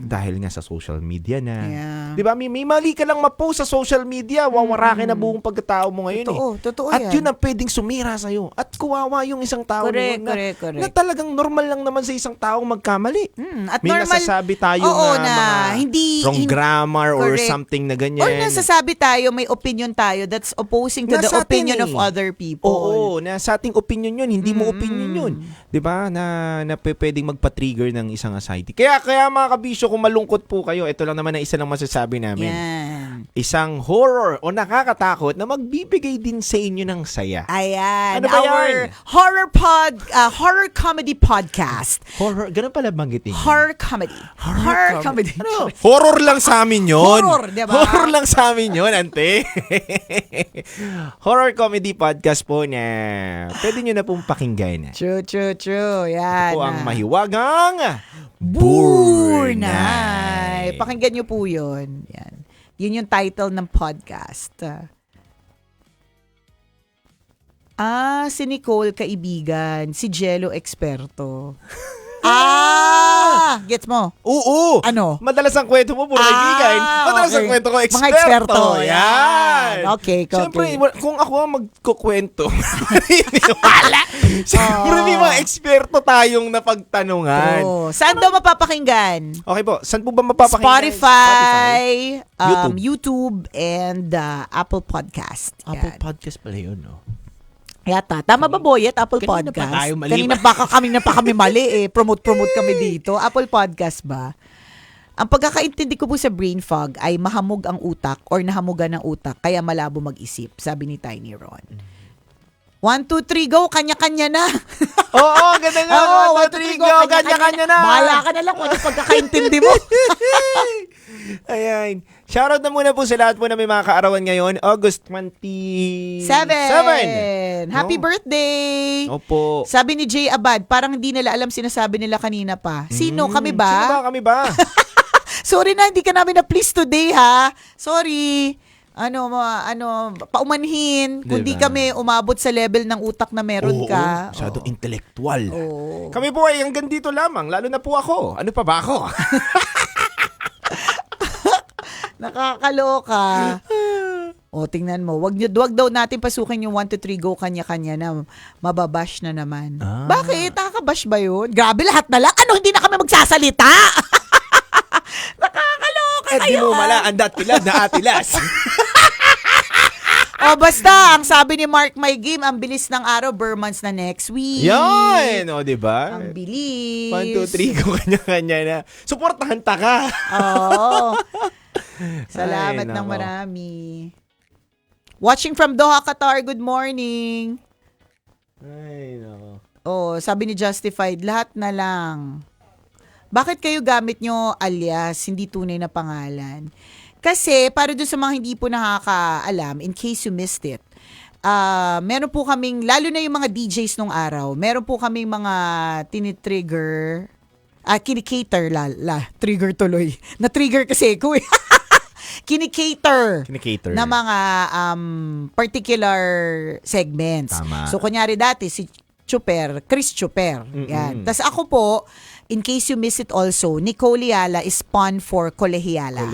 dahil nga sa social media na. Yeah. 'Di ba? May mali ka lang ma-post sa social media, wawarakin na buong pagkatao mo ngayon. Totoo At yan. yun ang pwedeng sumira sa iyo. At kuwawa yung isang tao Correct, na, correct. na talagang normal lang naman sa isang taong magkamali. At May normal, nasasabi tayo oo, na mga wrong grammar or correct. something na ganyan. Or nasasabi tayo, may opinion tayo that's opposing to the Nasa atin opinion of eh. other people. Oo, na sa ating opinion yun, hindi mo opinion yun. 'Di ba? Na pwedeng magpa-trigger ng isang anxiety. Kaya mga kabisyo, kung malungkot po kayo, ito lang naman na isa lang masasabi namin. Yan. Isang horror o nakakatakot na magbibigay din sa inyo ng saya. Ayan. Ano ba Our yan? horror comedy podcast. Horror, ganun pala banggitin. Horror comedy. Horror comedy. Ano? Horror lang sa amin yun. Horror, diba? Horror lang sa amin yun, ante. Horror comedy podcast po na pwede nyo na pong pakinggan. True. Yan. Ito ang mahiwagang Burnay. Pakinggan nyo po yun. Yan. Yun yung title ng podcast. Si Nicole, kaibigan. Si Jello, eksperto. Gets mo? Oo. Ano? Madalas ang kwento mo, puro kaibigan. Madalas ang okay. kwento ko, Mga eksperto. eksperto. Yan. Okay. Siyempre, kung ako ang magkukwento, wala. Siyempre, may mga eksperto tayong napagtanungan. Saan daw mapapakinggan? Okay po, saan po ba mapapakinggan? Spotify, YouTube, and Apple Podcast. Apple Yan. Podcast pala yun, no? Yata. Tama ba, Boyet? Apple Kanina Podcast. pa tayo mali. Kanina pa kami mali eh. Promote kami dito. Apple Podcast ba? Ang pagkakaintindi ko po sa brain fog ay mahamog ang utak or nahamugan ng utak kaya malabo mag-isip, sabi ni Tiny Ron. 1, 2, 3, go! Kanya-kanya na! Oo, ganda nga. 1, 2, 3, go! Kanya-kanya na! Bahala ka na lang kung ano pagkakaintindi mo. Ayan. Shoutout na muna po sa lahat po na may mga kaarawan ngayon. August 27. 7! Happy birthday! Opo. Sabi ni Jay Abad, parang hindi nila alam sinasabi nila kanina pa. Sino? Kami ba? Sino ba? Kami ba? Sorry na, hindi ka namin na-please today, ha? Sorry. Paumanhin. Diba? Kung di kami umabot sa level ng utak na meron ka. Masyado intellectual. Oo. Kami po ay hanggang dito lamang. Lalo na po ako. Ano pa ba ako? Nakakaloka. Tingnan mo. Wag daw natin pasukin yung 1, 2, 3, go kanya-kanya na mababash na naman. Bakit? Nakakabash ba yun? Grabe, lahat na lang. Ano, hindi na kami magsasalita? Nakakaloka Di kayo. mo mala ang datilas na atilas. Basta, ang sabi ni Mark My Game, ang bilis ng araw, Burmans na next week. Yan! O, diba? Ang bilis. 1, 2, 3, go kanya-kanya na. Suportahan ta ka. Oo. Salamat Ay, ng nako. marami. Watching from Doha, Qatar, good morning. Ay, no. Sabi ni Justified, lahat na lang. Bakit kayo gamit nyo alias, hindi tunay na pangalan? Kasi, para doon sa mga hindi po nakakaalam, in case you missed it, meron po kaming, lalo na yung mga DJs nung araw, meron po kaming mga tinitrigger, kinikater, trigger tuloy. Na-trigger kasi ko eh. Kinikater na mga particular segments. Tama. So, kunyari dati, si Chris Chuper. Yan. Tapos ako po, in case you miss it also, Nicole Yala is pun for Colegiala.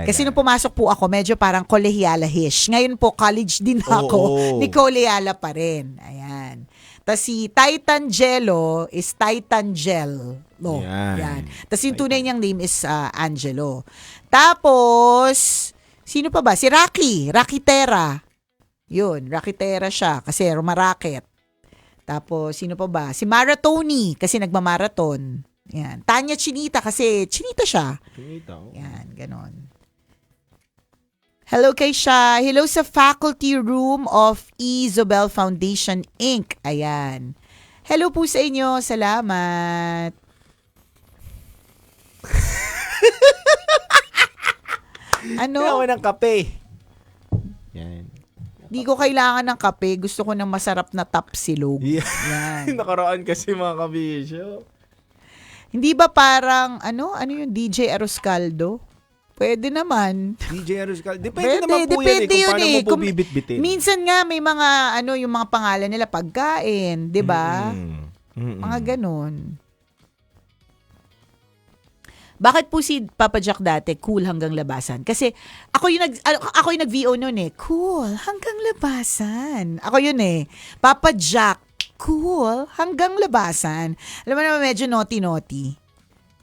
Kasi nung pumasok po ako, medyo parang Colegiala-ish. Ngayon po, college din ako. Nicole Yala pa rin. Ayan. Tapos si Titan Jello is Titan Gel. Yan. Tapos yung tunay niyang name is Angelo. Tapos, sino pa ba? Si Rocky Terra. Yun, Rocky Terra siya kasi rumaraket. Tapos, sino pa ba? Si Maratoni kasi nagmamaraton. Yan. Tanya Chinita kasi Chinita siya. Yan, ganon. Hello kay siya. Hello sa faculty room of Isabel Foundation Inc. Ayan. Hello po sa inyo. Salamat. Ano? Kailangan ng kape. Yan. Di ko kailangan ng kape. Gusto ko ng masarap na tapsilog. Yan. Nakaraan kasi mga kabisyo. Hindi ba parang, ano yung DJ Eroscaldo? Pwede naman. DJ Aruscal. Depende naman po yan depende kung yun paano mo po Kung- bibit-bitin. Minsan nga may mga yung mga pangalan nila pagkain, 'di ba? Mga ganun. Bakit po si Papa Jack dati cool hanggang labasan? Kasi ako yung nag-VO noon Cool hanggang labasan. Ako yun Papa Jack, cool hanggang labasan. Alam mo naman medyo naughty-naughty.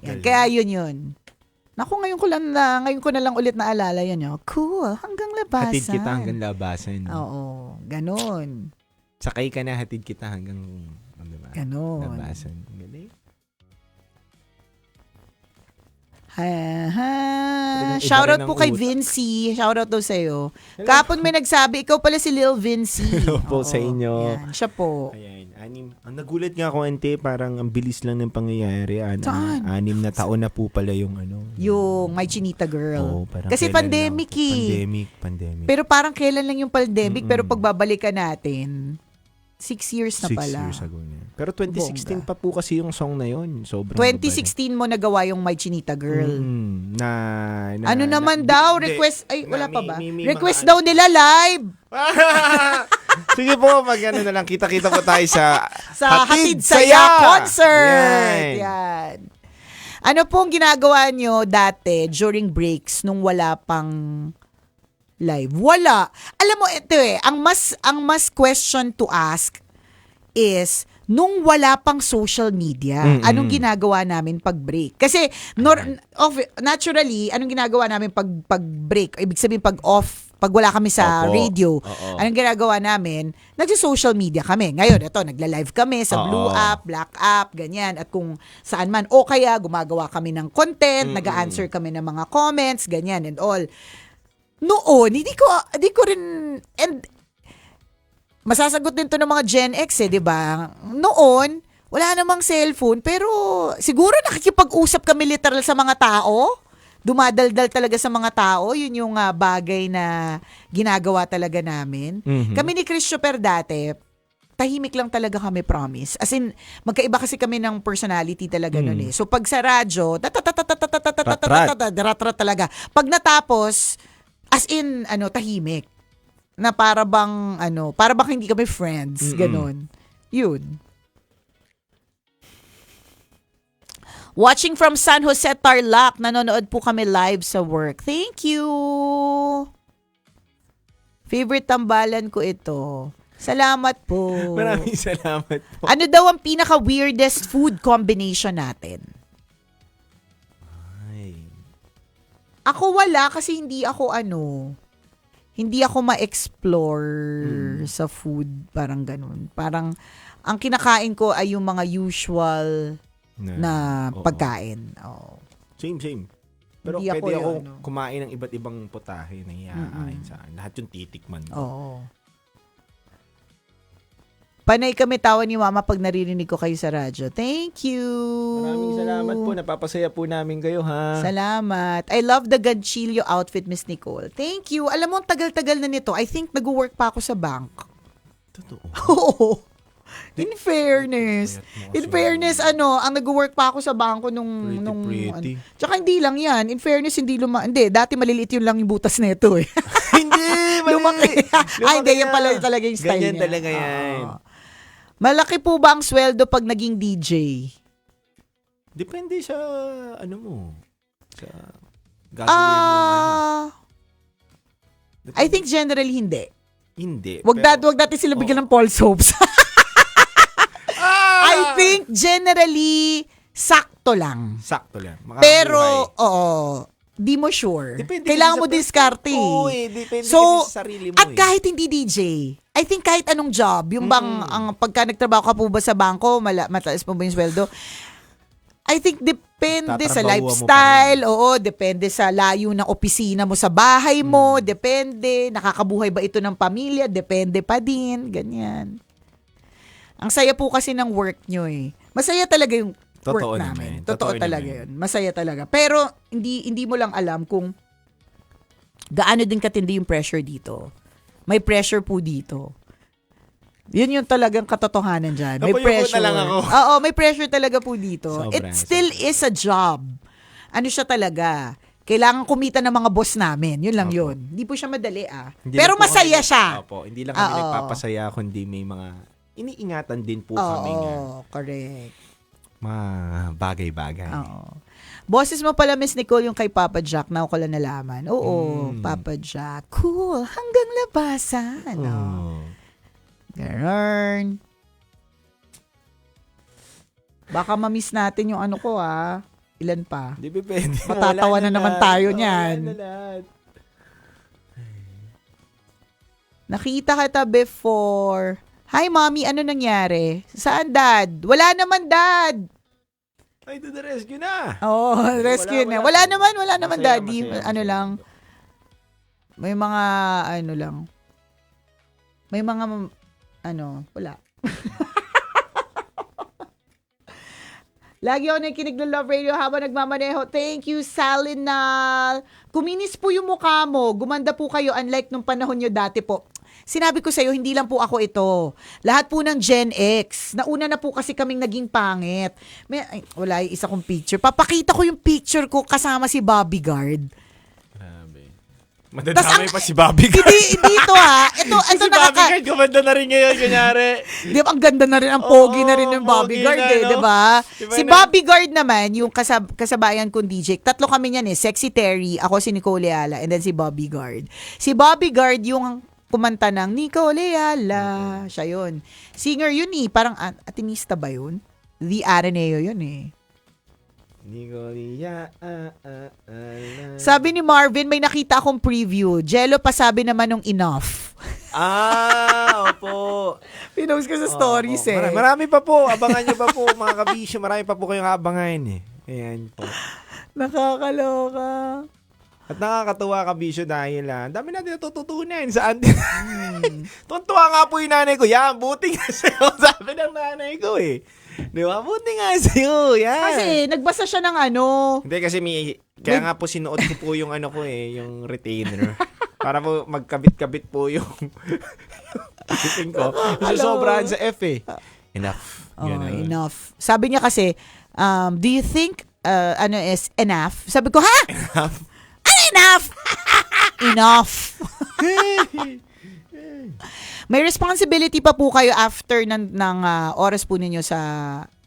Yan, kaya yun. Naku, ngayon ko na lang ulit naalala yun. Cool hanggang labasan. Hatid kita hanggang labasan. Oo, ganun. Sakay ka na, hatid kita hanggang diba? Ganun. Labasan. Galing. Ha. Iba Shoutout rin po ang kay utak. Vinci. Shoutout daw sa'yo. Kapon may nagsabi, ikaw pala si Lil Vinci. Hello po Oo, sa inyo. Yan, siya po. Ayan, ang nagulat nga ako, ante, parang ang bilis lang ng pangyayari. Saan? 6 na taon na po pala yung Yung My Chinita Girl. Oo, parang Kasi kailan pandemic lang. Pandemic. Pero parang kailan lang yung pandemic, pero pagbabalikan natin, 6 years na 6 pala. years ago na. Pero 2016 pa po kasi yung song na yun. Sobrang 2016 mo nagawa yung My Chinita Girl. Ano naman na- daw? di- Request, di- ay wala na- pa ba? may Request mga- daw nila live. Sige po, na lang. Kita-kita po tayo sa Sa Hatid Saya Concert. Yan. Ano pong ginagawa nyo dati during breaks nung wala pang live? Wala. Alam mo, ito ang mas question to ask is, nung wala pang social media, anong ginagawa namin pag break? Kasi, naturally, anong ginagawa namin pag break? Ibig sabihin, pag off, pag wala kami sa Opo. radio, Oo. anong ginagawa namin? Nagsi-social media kami. Ngayon, ito, nagla-live kami sa Oo. Blue App, Black App, ganyan. At kung saan man, o kaya gumagawa kami ng content, nag-a-answer kami ng mga comments, ganyan and all. Noon, hindi ko rin, and masasagot din to ng mga Gen X di ba? Noon, wala namang cellphone, pero siguro nakikipag-usap kami literal sa mga tao. Dumadaldal talaga sa mga tao. Yun yung bagay na ginagawa talaga namin. Kami ni Christopher dati, tahimik lang talaga kami, promise. As in, magkaiba kasi kami ng personality talaga nun So, pag sa radyo, rat talaga. Pag natapos, as in, tahimik. Na para bang hindi kami friends, ganon. Yun. Watching from San Jose, Tarlac, nanonood po kami live sa work. Thank you. Favorite tambalan ko ito. Salamat po. Maraming salamat po. Ano daw ang pinaka-weirdest food combination natin? Ay. Ako wala kasi hindi ako ma-explore sa food, parang ganun. Parang, ang kinakain ko ay yung mga usual na oo. pagkain. Oh. Same. Pero Hindi ako pwede ako yun, kumain ng iba't ibang putahe na iaain sa akin. Lahat yung titikman ko. Oo. Panay kami tawa ni Mama pag naririnig ko kayo sa radyo. Thank you. Maraming salamat po. Napapasaya po namin kayo, ha? Salamat. I love the ganchillo outfit, Miss Nicole. Thank you. Alam mo, tagal-tagal na nito. I think nag-work pa ako sa bank. Totoo. Oo. In fairness. Ang nag-work pa ako sa bangko nung Pretty. Tsaka hindi lang yan. In fairness, hindi, dati maliliit yun lang yung butas nito eh. Hindi! Lumaki. Ay, hindi. Yan pala talaga yung style Ganyan niya. talaga yan. Oo. Malaki po ba ang sweldo pag naging DJ? Depende sa, sa gagawin mo. I think generally hindi. Hindi. Wag natin sila bigyan ng false hopes. I think generally sakto lang. Sakto lang. Makakabuhay. Pero, di mo sure. Depende Kailangan kasi mo sa diskarte. Oo, depende So, kasi sa sarili mo. at kahit hindi DJ, I think kahit anong job, yung bang, ang pagka nagtrabaho ka po ba sa bangko, mataas mo ba yung sweldo? I think depende sa Tatrabahuan mo lifestyle, depende sa layo ng opisina mo sa bahay mo, depende, nakakabuhay ba ito ng pamilya, depende pa din, ganyan. Ang saya po kasi ng work nyo Masaya talaga yung work Totoo namin. naman. Totoo Totoo talaga naman. yun. Masaya talaga. Pero hindi mo lang alam kung gaano din katindi yung pressure dito. May pressure po dito. Yun yung talagang katotohanan dyan. May Napayuko pressure. na lang ako. Oo, may pressure talaga po dito. Sobra, It still is a job. Ano siya talaga? Kailangan kumita ng mga boss namin. Yun lang yun. Hindi po siya madali Hindi Pero lang po masaya kami- siya. Opo, hindi lang kami Oo. nagpapasaya, kundi may mga iniingatan din po kami nga. Correct. Mga bagay-bagay. Oo. Boses mo pala, Miss Nicole, yung kay Papa Jack na ako lang nalaman. Oo, Papa Jack. Cool. Hanggang labasan. Oh. Ganun. Baka ma-miss natin yung ano ko Ilan pa? Hindi pa pwede. Matatawa Wala na naman lahat. tayo Wala niyan. na lahat. Nakita kita before. Hi, Mommy. Ano nangyari? Saan, Dad? Wala naman, Dad. Ay, to the rescue na. Oo, rescue na. Wala naman, Masaya, Daddy. masaya, Ano masaya. lang. May mga, May mga, wala. Lagi ako nakikinig ng Love Radio habang nagmamaneho. Thank you, Salinal. Kuminis po yung mukha mo. Gumanda po kayo unlike nung panahon nyo dati po. Sinabi ko sa'yo, hindi lang po ako ito. Lahat po ng Gen X. Nauna na po kasi kaming naging pangit. Wala yung isa kong picture. Papakita ko yung picture ko kasama si Bobby Guard. Grabe. Madadamay pa si Bobby Guard. Hindi ito Ito Si Bobby Guard, kumanda na rin ngayon, kunyari. Di ba, ang ganda na rin, ang pogi na rin ng Bobby pogi Guard na, no? di ba? Diba Si na- Bobby Guard naman, yung kasabayan kong DJ, tatlo kami niyan Sexy Terry, ako si Nicole Ayala, and then si Bobby Guard. Si Bobby Guard yung kumanta ng Nicole Ayala, siya yun. Singer yun parang atinista ba yun? The Araneo yun Sabi ni Marvin, may nakita akong preview. Jello pa sabi naman nung enough. Opo. Pinost ko sa stories Marami pa po. Abangan nyo pa po, mga kabisyo. Marami pa po kayong abangan Ayan po. Nakakaloka. At nakakatuwa kabisyo dahil ang dami natin natututunan sa atin. Tuntua nga po yung nanay ko. Yan, buti nga sa'yo. Sabi ng nanay ko Di ba? Buti nga sa'yo. Yan. Kasi nagbasa siya ng Hindi kasi kaya nga po sinuot ko po yung yung retainer. Para po magkabit-kabit po yung shipping ko. Kasi sobrahan sa F Enough. Ganun. Enough. Sabi niya kasi, do you think is enough? Sabi ko, ha? Enough. Ano enough? Enough. May responsibility pa po kayo after ng oras po ninyo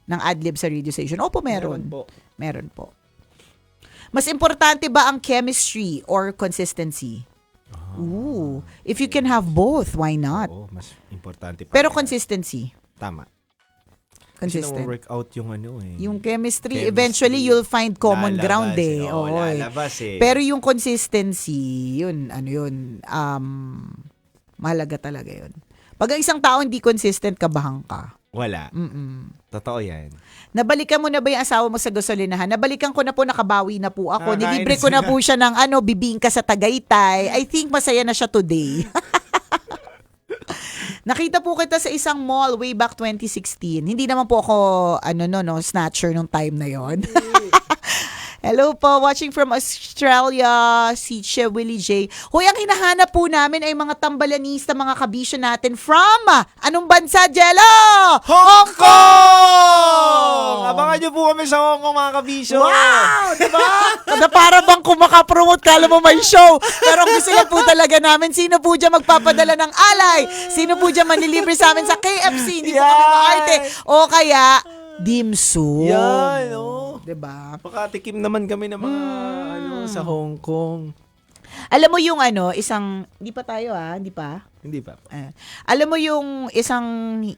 ng adlib sa radio station? Opo, meron. Meron po. Mas importante ba ang chemistry or consistency? Ooh. If you can have both, why not? Oo, mas importante pa. Pero yan. consistency. Tama. Kasi Consistent. work out yung Yung chemistry, eventually you'll find common ground Oo, lalabas Pero yung consistency, yun, mahalaga talaga yun. Pag ang isang tao hindi consistent, kabahan ka. Wala. Totoo yan. Nabalikan mo na ba yung asawa mo sa gasolinahan? Nabalikan ko na po, nakabawi na po ako. Kakain Nilibre ko na sila. po siya ng bibingka sa Tagaytay. I think masaya na siya today. Nakita po kita sa isang mall way back 2016. Hindi naman po ako, snatcher nung time na yon. Hello po, watching from Australia, si Che Willie J. Hoy, ang hinahanap po namin ay mga tambalanista, mga kabisyo natin from, anong bansa, Jello? Hong Kong! Abangan nyo po kami sa Hong Kong, mga kabisyo. Wow! Diba? Kada para bang kumakapromote, kala mo may show. Pero ang gusto lang po talaga namin, sino po dyan magpapadala ng alay? Sino po dyan manlilibre sa amin sa KFC? Hindi po kami maarte. O kaya, dimsum. Yan, Diba? Makatikim naman kami ng mga sa Hong Kong. Alam mo yung isang, hindi pa tayo hindi pa? Hindi pa. Alam mo yung isang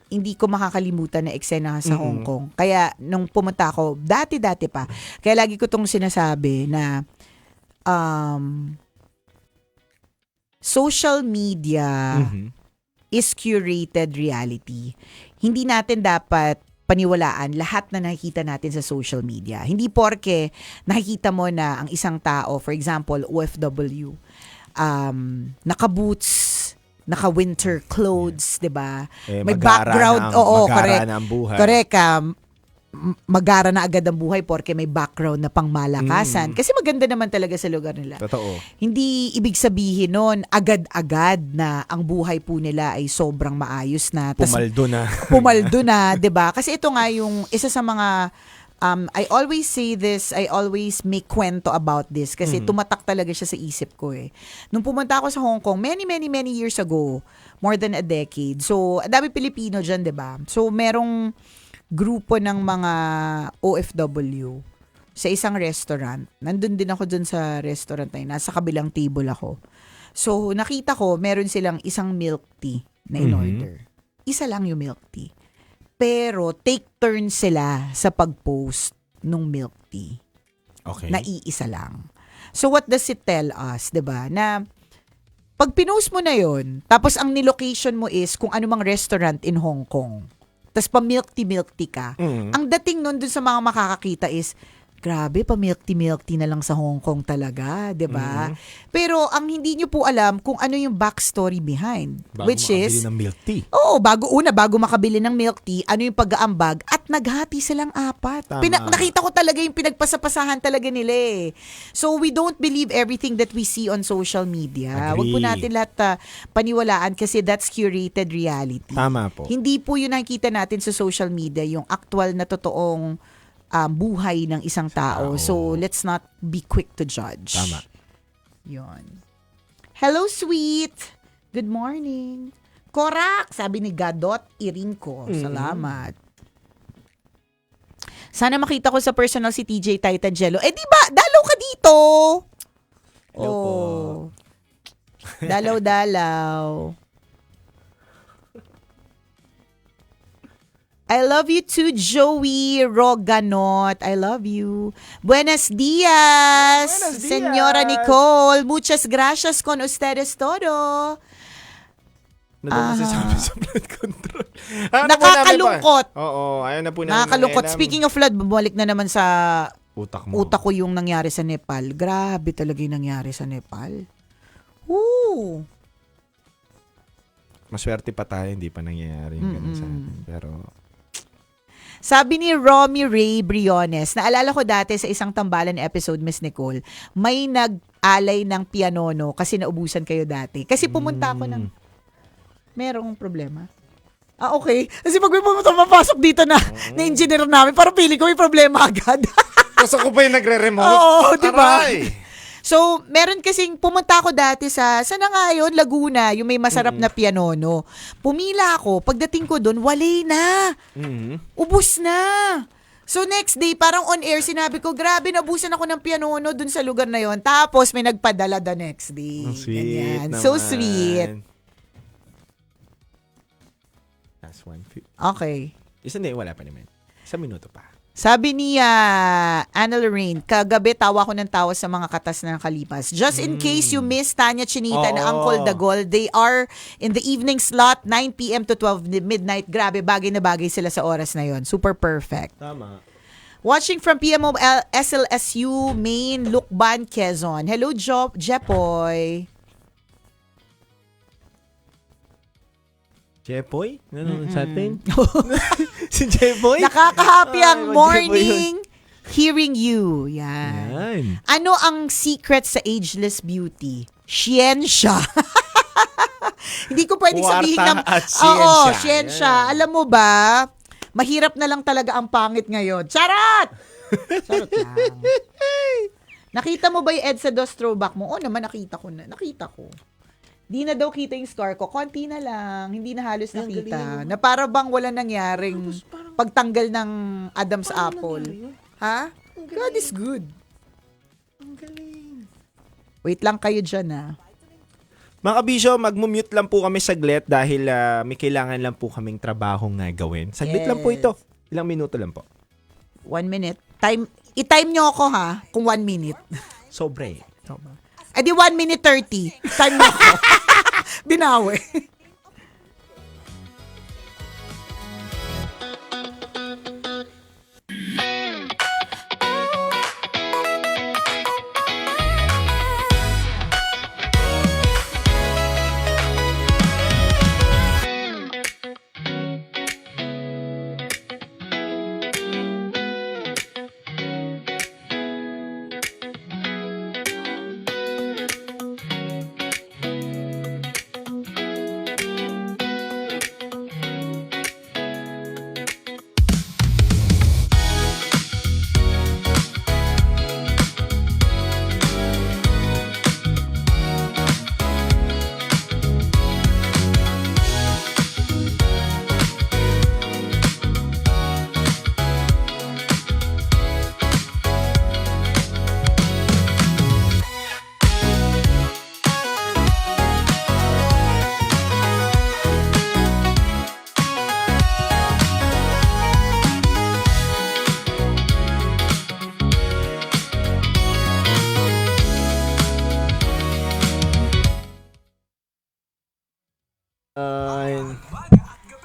hindi ko makakalimutan na eksena sa Hong Kong. Kaya nung pumunta ako, dati-dati pa, kaya lagi ko tong sinasabi na social media is curated reality. Hindi natin dapat paniwalaan lahat na nakikita natin sa social media. Hindi porke nakikita mo na ang isang tao, for example, OFW, naka-boots, naka-winter clothes, 'di ba? May background, correct. Na ang buhay. Correct. Magara na agad ang buhay porke may background na pangmalakasan. Kasi maganda naman talaga sa lugar nila. Totoo. Hindi ibig sabihin nun, agad-agad na ang buhay po nila ay sobrang maayos na. Tas Pumaldo na. pumaldo na, 'di ba? Kasi ito nga yung isa sa mga I always say this, I always make kwento about this kasi tumatak talaga siya sa isip ko eh. Nung pumunta ako sa Hong Kong, many years ago, more than a decade. So, ang dami Pilipino dyan, di ba? So, merong grupo ng mga OFW sa isang restaurant. Nandun din ako dun sa restaurant na yun. Nasa kabilang table ako. So, nakita ko, meron silang isang milk tea na in-order. Isa lang yung milk tea. Pero, take turn sila sa pag-post nung milk tea. Okay. Na iisa lang. So, what does it tell us, 'di ba? Na, pag pinost mo na yon, tapos ang nilocation mo is kung anumang restaurant in Hong Kong, tapos pa-milk tea ka, ang dating nun dun sa mga makakakita is, grabe, pa-milk tea na lang sa Hong Kong talaga, 'di ba? Pero ang hindi nyo po alam kung ano yung backstory behind, Bago which is makabili ng milk tea. oo, bago makabili ng milk tea, ano yung pag-aambag at naghati silang 4. Tama. Nakita ko talaga yung pinagpasapasahan talaga nila eh. So we don't believe everything that we see on social media. Wag po Agree. natin lahat paniwalaan kasi that's curated reality. Tama po. Hindi po yun nakikita natin sa social media, yung actual na totoong buhay ng isang tao. So, let's not be quick to judge. Tama. Yun. Hello, sweet! Good morning. Korak! Sabi ni Gadot Irinko. Salamat. Sana makita ko sa personal si TJ Titangelo. Eh, di ba? Dalaw ka dito! Hello po. Dalaw-dalaw. I love you too, Joey Roganot. I love you. Buenos dias, Buenos dias. Señora Nicole. Muchas gracias con ustedes todo. Nagsasabi sa blood control. Nakakalungkot. Oo, ayaw na po namin. Nakakalungkot. mangialam. Speaking of flood, bumalik na naman sa Utak mo. utak ko yung nangyari sa Nepal. Grabe talaga yung nangyari sa Nepal. Woo! Maswerte pa tayo, hindi pa nangyayari yung ganun sa atin. Pero, Sabi ni Romy Ray Briones, naalala ko dati sa isang tambalan episode, Miss Nicole, may nag-alay ng pianono kasi naubusan kayo dati. Kasi pumunta ako ng, merong problema. Ah, okay. Kasi pag may pumapasok dito na engineer namin, parang pili ko may problema agad. kasi ako pa yung nagre-remote. Oo, di ba? Aray! So, meron kasing, pumunta ako dati sa na nga yun, Laguna, yung may masarap na pianono. Pumila ako, pagdating ko doon, wali na. Ubus na. So, next day, parang on air, sinabi ko, grabe, naubusan ako ng pianono dun sa lugar na yon. Tapos, may nagpadala the next day. Ang sweet Ganyan. naman. So sweet. That's 150. Okay. Isa hindi, wala pa naman. 1 minuto pa. Sabi ni Anna Lorraine, kagabi tawa ko ng tawa sa mga katas na nakalipas. Just in case you miss Tanya Chinita and Oo. Uncle Dagol, they are in the evening slot, 9 p.m. to 12 midnight. Grabe, bagay na bagay sila sa oras na yon. Super perfect. Tama. Watching from PMO SLSU, Main, Lukban, Quezon. Hello, Jepoy. Jepoy? Nanonood sa atin? Si Jepoy? Nakaka-happy ang Ay, morning hearing you. Yan. Yan. Ano ang secret sa ageless beauty? Siyensya. Hindi ko pwedeng sabihin Kwarta ng... at Oo, siyensya. siyensya. Yan. Alam mo ba, mahirap na lang talaga ang pangit ngayon. Charot! Charot lang. Nakita mo ba yung EDSA DOS throwback mo? Oo naman, nakita ko. Di na daw kita yung scar ko. Konti na lang. Hindi na halos nakita. Na para bang wala nangyaring pagtanggal ng Adam's apple. Ha? God is good. Ang galing. Wait lang kayo dyan, ha? Mga kabisyo, mag-mute lang po kami saglit dahil may kailangan lang po kaming trabahong gawin. Saglit lang po ito. Ilang minuto lang po. 1 minute. I-time nyo ako, ha? Kung 1 minute. Sobre. Eh di 1 minute 30. Time mo ako. Binawi.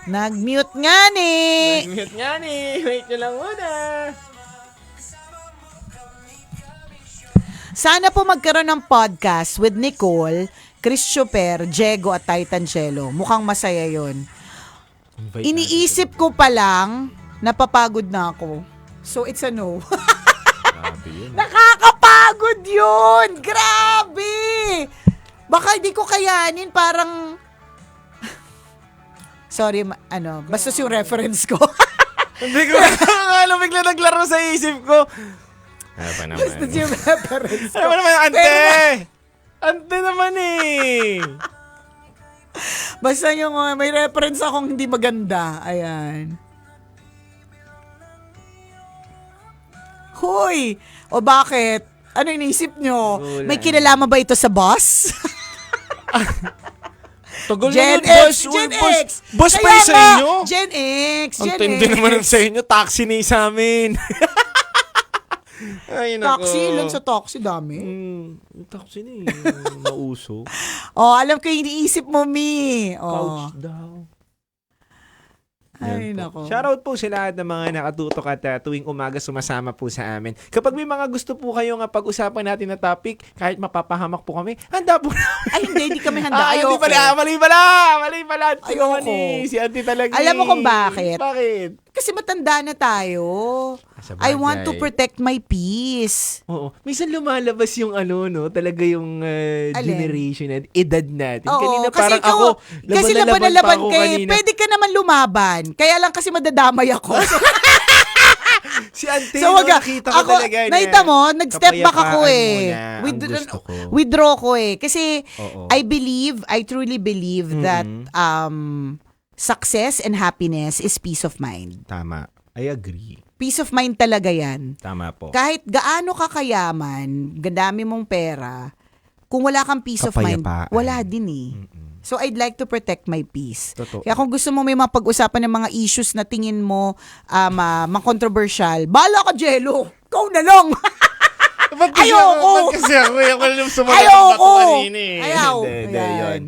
Nag-mute nga ni. Nag-mute nga ni. Wait nyo lang muna. Sana po magkaroon ng podcast with Nicole, Chris Chuper, Diego at Titan Cello. Mukhang masaya yon. Iniisip ko pa lang, napapagod na ako. So it's a no. Grabe yun. Nakakapagod yun! Grabe! Baka hindi ko kayanin, parang... Sorry, basta yung reference ko. Hindi ko alam, bigla naglaro sa isip ko. Ano pa naman? Basta yung reference ko. Ano pa naman, ante? Ante naman eh. Basta yung may reference akong hindi maganda. Ayan. Hoy! O bakit? Ano iniisip nyo? Wala. May kinalaman ba ito sa boss? Tugol Gen naman, X! boss. Gen Boss, X! boss pa Kaya yun sa nga, inyo? Gen X! Ang Gen tindi X! naman sa inyo. Taxi na sa amin. Ay, nako. Taxi, ilan sa taxi, dami. Taxi na eh. Nauso. Oh, alam ko yung iniisip mo, Mi. Oh. Couch daw. Ay, Yan po. nako. Shoutout po sa lahat ng mga nakatutok at tuwing umaga sumasama po sa amin. Kapag may mga gusto po kayo nga pag-usapan natin na topic, kahit mapapahamak po kami, handa po namin. Ay, hindi kami handa. Hindi Ayoko. pala. Mali pala. Si Ayoko. naman eh. Si Auntie talaga. Alam mo kung bakit? Bakit? Kasi matanda na tayo. Sa I want to bagay. protect my peace. Oo. Minsan lumalabas yung talaga yung generation at edad natin. Oo, Kanina kasi parang ikaw, ako, kasi laban laban pa ako kay, kanina. pwede ka naman lumaban. Kaya lang kasi madadamay ako. Si Auntie, So, wag nakita ko talaga niya. nakita mo, nag-step back ako Kapayapaan eh. muna ang gusto ko. Withdraw ko eh. Kasi Oo. I truly believe that success and happiness is peace of mind. Tama. I agree. Peace of mind talaga yan. Tama po. Kahit gaano ka kayaman, gadami mong pera, kung wala kang peace of mind, Kapayapaan. wala din eh. So I'd like to protect my peace. Totoo. Kaya kung gusto mo may mapag-usapan ng mga issues na tingin mo ma-controversial, bahala ka, Jello. Ikaw na lang. Ayoko. Kasi ako yung sumagot Ayoko. kanina eh. Ayaw. Hindi, Ayan.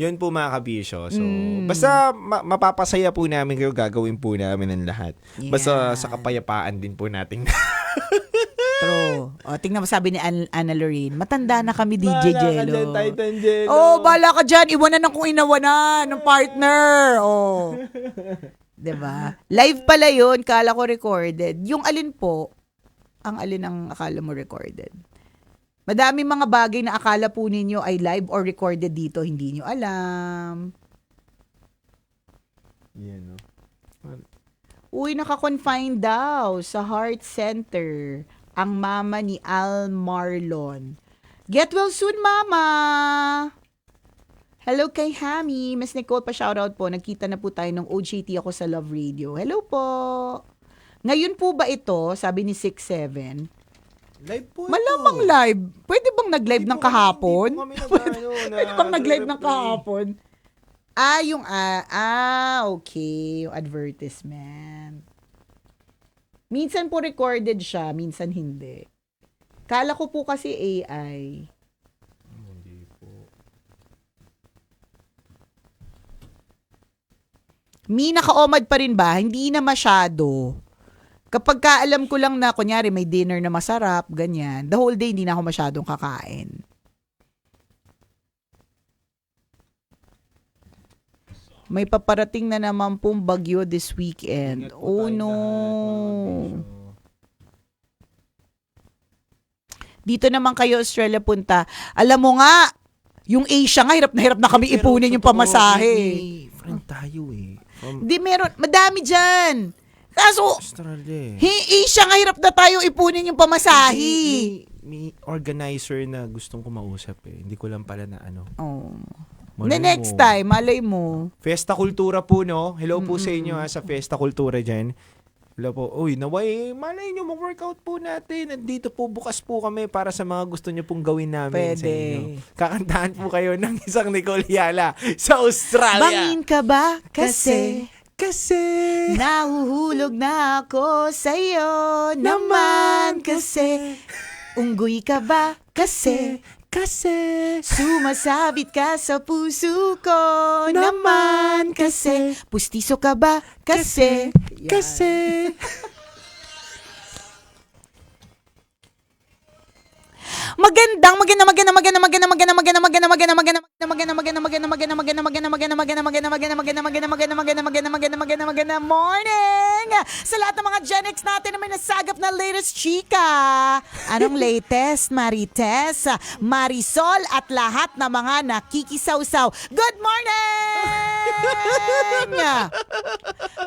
Yun po mga kabisyo. So, basta mapapasaya po namin kayo, gagawin po namin ang lahat. Basta sa kapayapaan din po natin. True. O, tingnan mo sabi ni Anna Lorraine, matanda na kami, DJ Jello. Titan Jello. Oh, bala ka dyan. Iwanan ng kung inawanan ng partner. Oh. 'Di ba? Live pala yun. Kala ko recorded. Yung alin po, ang alin ang akala mo recorded? Madami mga bagay na akala po ninyo ay live or recorded dito. Hindi nyo alam. Yan, no? Uy, naka-confine daw sa heart center ang mama ni Al Marlon. Get well soon, mama! Hello kay Hami. Miss Nicole, pa-shoutout po. Nagkita na po tayo ng OJT ako sa Love Radio. Hello po! Ngayon po ba ito, sabi ni 6'7", Live po ito. malamang live. Pwede bang nag-live ng kahapon? Pwede bang nag-live ng kahapon? Okay. Yung advertisement. Minsan po recorded siya, minsan hindi. Kala ko po kasi AI. Hindi po. Mi, naka-omad pa rin ba? Hindi na masyado. Kapag kaalam ko lang na, kunyari, may dinner na masarap, ganyan, the whole day, hindi na ako masyadong kakain. May paparating na naman pong bagyo this weekend. Ingat po Oh, tayong no. lahat, mga bisyo. Dito naman kayo, Australia, punta. Alam mo nga, yung Asia nga, hirap na kami Pero ipunin yung totoo, pamasahe. may friend tayo eh. From Di meron, madami dyan. Kaso, Australia eh. Asia nga, hirap na tayo ipunin yung pamasahe. May organizer na gustong kumausap eh. Hindi ko lang pala na ano. Oh. Malay The next mo. time, malay mo. Fiesta Kultura po, no? Hello po sa inyo sa Fiesta Kultura dyan. Hello po. Uy, naway, malay nyo, mag-workout po natin. Nandito po, bukas po kami para sa mga gusto nyo pong gawin namin sa Pwede. inyo. Kakantahan po kayo ng isang Nicole Yala sa Australia. Bangin ka ba? Kasi nahuhulog na ako sa'yo naman kasi. Unggoy ka ba? Kasi Kasi Sumasabit ka sa puso ko naman kasi. Pustiso ka ba? Kasi. Yan. Magandang morning sa lahat ng mga Gen X natin na may nasagap na latest chika. Anong latest? Marites, Marisol at lahat ng mga nakikisaw-saw. Good morning!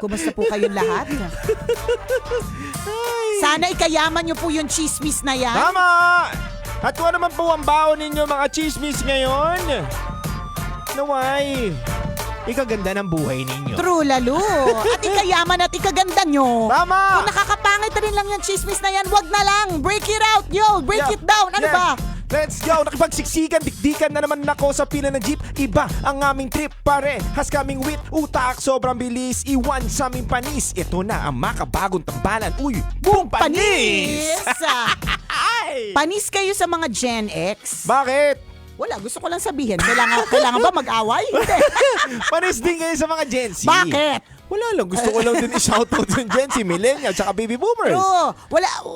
Kumusta po kayong lahat? Sana ikayaman niyo po yung chismis na yan. tama! At kung ano man po ang baon ninyo mga chismis ngayon, naway, ikaganda ng buhay ninyo. True, lalo. At ikayaman at ikaganda nyo. Tama! Kung nakakapangit rin lang yung chismis na yan, wag na lang. Break it out, yo. Break it down. Ano ba? Let's go! Nakipagsiksikan, dikdikan na naman ako sa pila ng jeep. Iba ang aming trip, pare. Has kaming wit, utak, sobrang bilis. Iwan sa aming panis. Ito na ang makabagong tambalan. Uy, boom, panis! Ay! Panis kayo sa mga Gen X? Bakit? Wala, gusto ko lang sabihin. Kailangan ba mag-away? Hindi. Panis din kayo sa mga Gen Z. Bakit? Wala lang. Gusto ko lang din i-shoutout yung Gen Z, Millennial, tsaka Baby Boomers. True.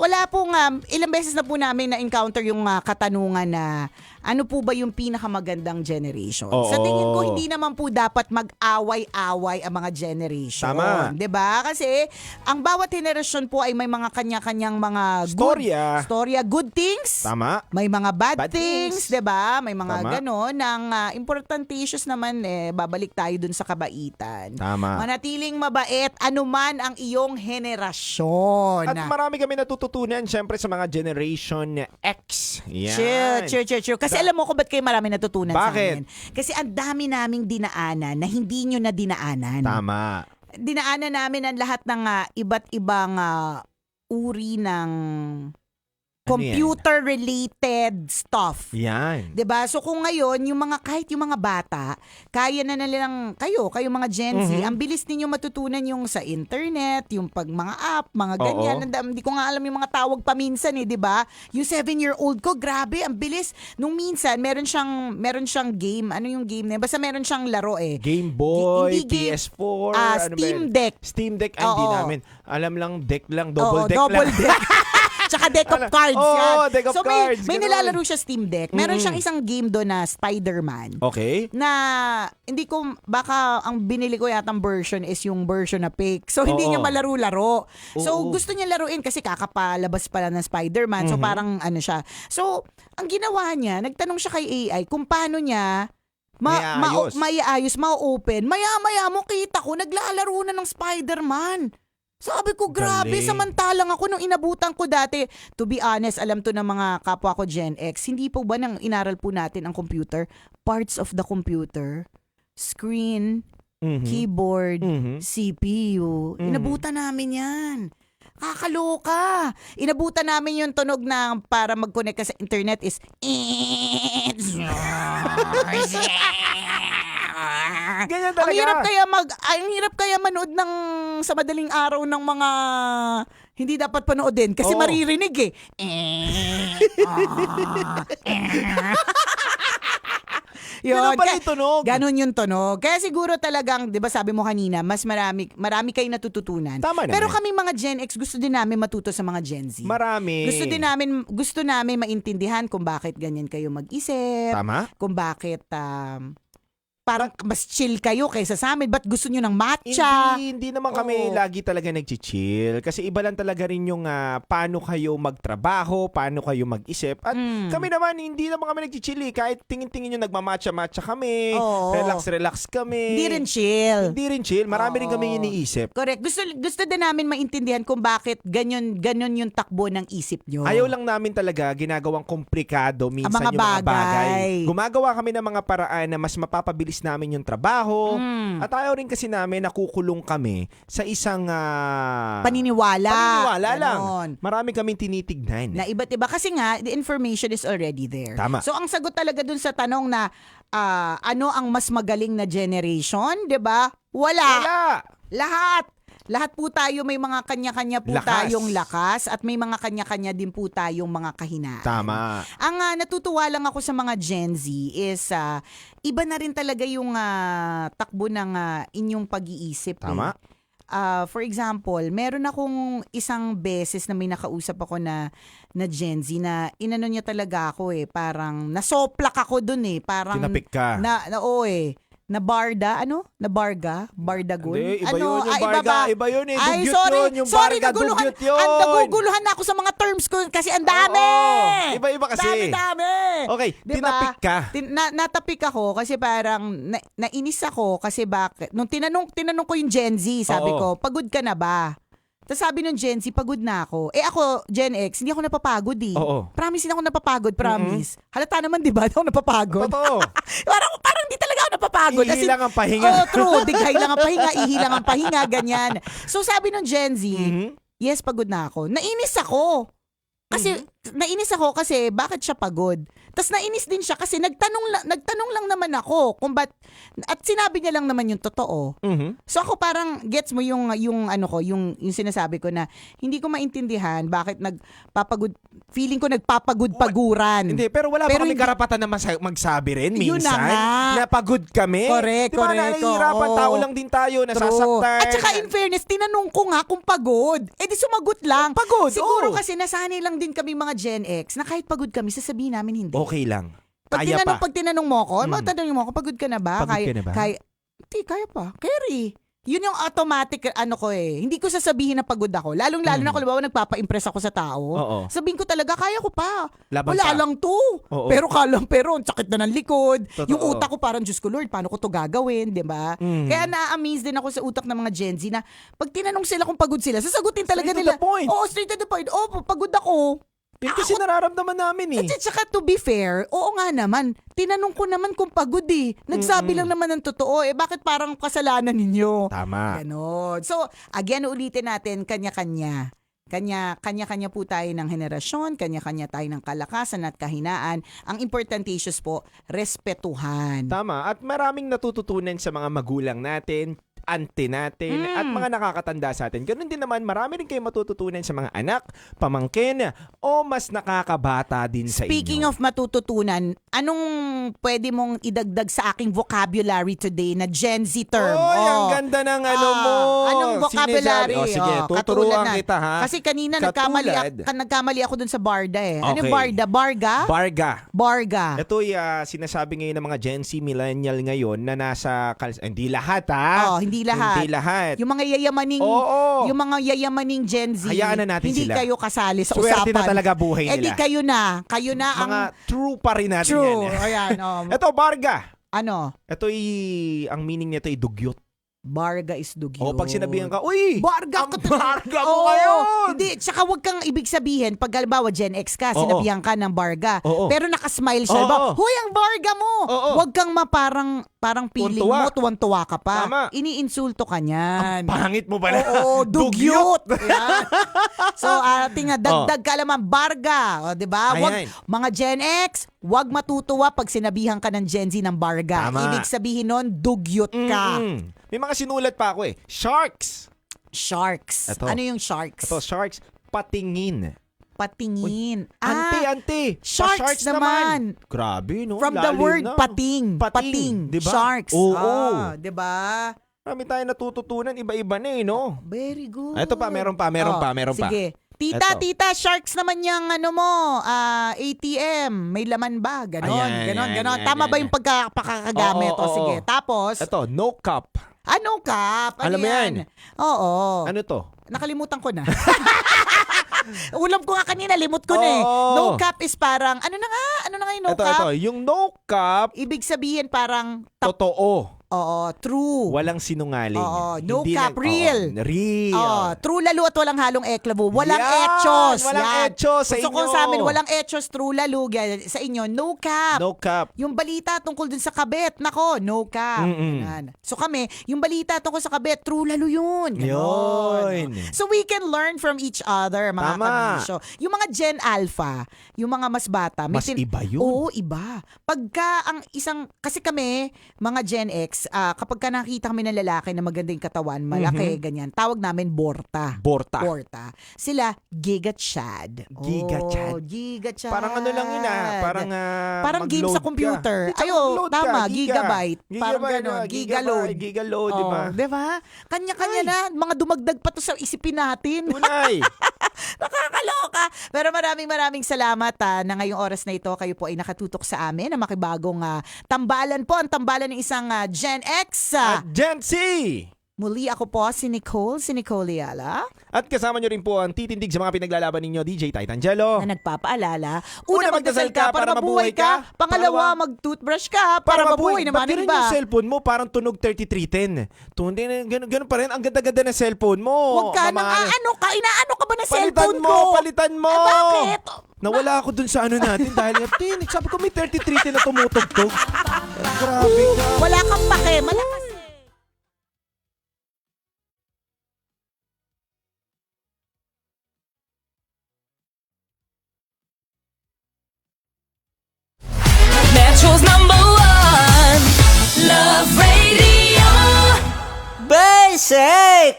Wala pong, ilang beses na po namin na-encounter yung katanungan na ano po ba yung pinakamagandang generation? Oo. Sa tingin ko, hindi naman po dapat mag-away-away ang mga generation. Tama. 'Di ba? Kasi ang bawat generasyon po ay may mga kanya-kanyang mga storya, good things. Tama. May mga bad Bad things, things. 'di ba? May mga Tama. ganon. Ang importante issues naman babalik tayo dun sa kabaitan. Tama. Manatiling mabait anuman ang iyong henerasyon. At marami kami natututunan, syempre, sa mga Generation X. Yan. Chill. Kasi alam mo ko ba't kayo marami natutunan sa Bakit? amin? Kasi ang dami naming dinaanan na hindi nyo na dinaanan. Tama. Dinaanan namin ang lahat ng iba't ibang uri ng computer-related stuff. Yan. 'Di ba? So kung ngayon yung mga kahit yung mga bata, kaya na nilang kayo mga Gen Z, ang bilis ninyo matutunan yung sa internet, yung pag mga app, mga ganyan. Hindi ko nga alam yung mga tawag paminsan 'di ba? Yung 7-year-old ko, grabe, ang bilis. Nung minsan meron siyang game. Ano yung game na yun? Basta meron siyang laro Game Boy, Hindi game. PS4, Steam Deck. Steam Deck, hindi Oo. namin. Alam lang, deck lang, Oo, double deck double lang. deck. Tsaka deck of cards. Oo, yan. deck of so cards, may ganun. nilalaro siya Steam Deck. Meron siyang isang game doon na Spider-Man. Okay. Na hindi ko, baka ang binili ko yatang version is yung version na fake. So hindi Oo. niya malaro-laro. So Oo. gusto niya laruin kasi kakapalabas pala ng Spider-Man. So parang ano siya. So ang ginawa niya, nagtanong siya kay AI kung paano niya maiayos, ma-open. Maya-maya mo kita ko, naglalaro na ng Spider-Man. Sabi ko, grabe, Galing. samantalang ako nung inabutan ko dati, to be honest, alam to ng mga kapwa ko Gen X, hindi po ba nang inaral po natin ang computer, parts of the computer, screen, keyboard, CPU, inabutan namin yan. Kakaloka. Inabutan namin yung tunog na para mag-connect ka sa internet is Ganyan talaga. Ang hirap kaya manood ng sa madaling araw ng mga hindi dapat panoodin kasi Oo. maririnig eh. Ganun pala yung tunog. Ganon yung tunog. Kaya siguro talagang, di ba sabi mo kanina, mas marami kayo natututunan. Tama naman. Pero kami mga Gen X, gusto din namin matuto sa mga Gen Z. Marami. Gusto namin maintindihan kung bakit ganyan kayo mag-isip. Tama? Kung bakit parang mas chill kayo kaysa sa amin. Ba't gusto nyo ng matcha? Hindi naman kami Oo. lagi talaga nag-chill. Kasi iba lang talaga rin yung paano kayo magtrabaho, paano kayo mag-isip. At kami naman, hindi naman kami nag-chill eh. Kahit tingin-tingin yung nagmamatcha-matcha kami, Oo. relax-relax kami. Hindi rin chill. Hindi rin chill. Marami rin Oo. kami iniisip. Correct. Gusto din namin maintindihan kung bakit ganyan yung takbo ng isip nyo. Ayaw lang namin talaga ginagawang komplikado minsan Ang mga yung mga bagay. bagay. Gumagawa kami ng mga paraan na mas mapapabilis namin yung trabaho. Mm. At ayaw rin kasi namin nakukulong kami sa isang Paniniwala. lang. Ganon. Marami kaming tinitignan. Na iba't iba. Kasi nga, the information is already there. Tama. So, ang sagot talaga dun sa tanong na ano ang mas magaling na generation, di ba? Wala. Wala. Lahat. lahat po tayo may mga kanya-kanya po Lakas. tayong lakas at may mga kanya-kanya din po tayong mga kahinaan. Tama. Ang natutuwa lang ako sa mga Gen Z is iba na rin talaga yung takbo ng inyong pag-iisip. Tama. For example, meron akong isang beses na may nakausap ako na Gen Z na inano niya talaga ako parang nasoplak ako dun parang Tinapik ka. na barda, na barga, bardagon. Hindi, iba ano, yun, yung iba barga, ba? iba yun Ay, dugyot sorry, yun, yung sorry, barga, naguluhan, dugyot yun. naguguluhan na ako sa mga terms ko kasi ang dami. Oo, iba-iba kasi. Dami. Okay, Diba? tinapik ka. Natapik ako kasi parang nainis ako kasi bakit nung tinanong ko yung Gen Z, sabi Oo. ko, pagod ka na ba? Tapos sabi ng Gen Z, pagod na ako. Ako, Gen X, hindi ako napapagod Oo. Promise, hindi ako napapagod, promise. Halata naman, di ba? Hindi ako napapagod. Totoo. parang hindi talaga ako napapagod. As in, Ihi lang ang pahinga. Oh, true. Dighay lang ang pahinga, ihi lang ang pahinga, ganyan. So sabi ng Gen Z, yes, pagod na ako. Nainis ako. Nainis ako kasi bakit siya pagod? Tapos nainis din siya kasi nagtanong lang naman ako kung ba't, at sinabi niya lang naman yung totoo. So ako parang gets mo yung sinasabi ko na hindi ko maintindihan bakit feeling ko nagpapagod-paguran. Hindi, pero wala Pero ba kami hindi- karapatan na magsabi rin Yun na minsan? nga. Napagod kami. Correct, Di ba, correct, nahihirapan, oo. tao lang din tayo, True. nasasaktan. At saka in fairness, tinanong ko nga kung pagod. Di sumagot lang. Pagod, Siguro oo. kasi nasanay lang din kami mga Gen X na kahit pagod kami, sasabihin namin hindi. Okay lang. Pag Kaya pa. tinanong mo ako, tanongin mo ako, pagod ka na ba? Pagod ka na ba? Hindi, kaya pa. Carry. Yun yung automatic, Hindi ko sasabihin na pagod ako. Lalong-lalo na kung nagpapa-impress ako sa tao. Oo. Sabihin ko talaga, kaya ko pa. Laban Wala pa. lang to. Oo. Pero ang sakit na ng likod. Totoo. Yung utak ko parang, Diyos ko Lord, paano ko to gagawin, di ba? Kaya na-amaze din ako sa utak ng mga Gen Z na pag tinanong sila kung pagod sila, sasagutin talaga Straight to nila. the point. Oo, straight to the point. Pagod ako. Yun kasi nararamdaman namin At saka to be fair, oo nga naman, tinanong ko naman kung pagod Nagsabi lang naman ng totoo bakit parang kasalanan ninyo? Tama. Ganon. So, again, ulitin natin, kanya-kanya. Kanya-kanya po tayo ng henerasyon, kanya-kanya tayo ng kalakasan at kahinaan. Ang importantatious po, respetuhan. Tama. At maraming natututunan sa mga magulang natin, auntie natin, at mga nakakatanda sa atin. Ganun din naman, marami rin kayo matututunan sa mga anak, pamangkin, o mas nakakabata din sa Speaking inyo. of matututunan, anong pwede mong idagdag sa aking vocabulary today na Gen Z term? Oy, ang ganda ng mo. Anong vocabulary? Sinasabi- sige, katulad tuturuan na. kita ha. Kasi kanina Katulad. nagkamali ako dun sa Barda Ano Okay. yung Barda? Barga? Barga. Barga. Ito sinasabi ngayon ng mga Gen Z millennial ngayon na nasa hindi lahat ha. Hindi lahat. Hindi lahat. Yung mga yayamaning yung mga yayamaning Gen Z. Hayaan na natin hindi sila. kayo kasali sa Swerte usapan. na talaga buhay Di nila. kayo na ang Mga true pa rin natin true. yan. Ayan. Ito, Barga. Ano? Ito ang meaning nito ay dugyot. Barga is dugyot. O pag sinabihan ka, uy! Barga ang ka barga mo Oo. ngayon! Hindi, tsaka wag kang ibig sabihin, pag halimbawa Gen X ka, Oo. sinabihan ka ng barga, Oo. pero nakasmile siya. Oo. Halimbawa, Hoy, ang barga mo! Oo. Wag kang parang feeling Tuwan-tuwa. mo, tuwan-tuwa ka pa. Tama. Iniinsulto ka niyan. Pangit mo pala. Oo, dugyot. Yan. So, dagdag ka alaman, barga. O, diba? Ayan. Mga Gen X, wag matutuwa pag sinabihan ka ng Gen Z ng barga. Tama. Ibig sabihin nun, dugyot ka. May mga sinulat pa ako Sharks. Sharks. Ito. Ano yung sharks? Ito, sharks. Patingin. Patingin. Ante. Sharks naman. Grabe, no? From the Lalim word na. pating. Diba? Sharks. Oo. Diba? Marami tayo natututunan. Iba-iba na no? Very good. Ito pa, meron pa. Sige. Tita, Eto. sharks naman yung ATM. May laman ba? Ganon. Ayan. Tama ba yung pagkakagamit? Oo. Sige. Tapos, Ito, no cup. ano ka? Alam mo yan? Oo. Ano to? Nakalimutan ko na. Ulam ko nga kanina, limot ko na eh. Oo. No cap is parang, ano na nga yung no cap? Ito. Yung no cup, Ibig sabihin parang, totoo. oo, true. Walang sinungaling. Oo, no Hindi cap, real. Real. True lalo at walang halong eklabo. Walang Yan! etchos. Walang Yan. etchos sa Gusto ko inyo. sa amin, walang etchos, true lalo. Sa inyo, no cap. No cap. Yung balita tungkol dun sa kabet, nako, no cap. Yan. So kami, yung balita tungkol sa kabet, true lalo yun. Ganon. Yun. So we can learn from each other, mga Tama. kabisyo. Yung mga Gen Alpha, yung mga mas bata. Mas iba yun. Oo, iba. Pagka ang isang, kasi kami, mga Gen X, X, kapag ka nakita kami ng lalaki na magandang katawan, malaki, ganyan, tawag namin Borta. Borta. Sila, Giga Chad. Giga Chad. Giga Chad. Parang ano lang yun Parang game sa mag-load computer. ka. Ayo, tama, Giga. gigabyte. Parang gano'n, gigaload. Gigaload, di ba? Di ba? Kanya-kanya na, mga dumagdag pa to sa isipin natin. Tunay. Nakakaloka. Pero maraming salamat na ngayong oras na ito kayo po ay nakatutok sa amin na makibagong tambalan po. Ang tambalan ng isang Gen X. At Gen Z. Muli ako po si Nicole Yala. At kasama nyo rin po ang titindig sa mga pinaglalaban ninyo, DJ Titangelo. Na nagpapaalala, Una, magdasal ka para mabuhay ka. Pangalawa, mag-toothbrush ka para mabuhay naman Ba't ng ganun iba. yung cellphone mo? Parang tunog 3310. Ganun pa rin. Ang ganda-ganda ng cellphone mo. Huwag ka nang inaano ka ba na cellphone Palitan mo. Bakit? Nawala ako dun sa ano natin dahil sabi ko may 3310 na tumutugtog. Grabe ka. Wala kang pake, malakas. Metro's #1 Love Radio. Basic!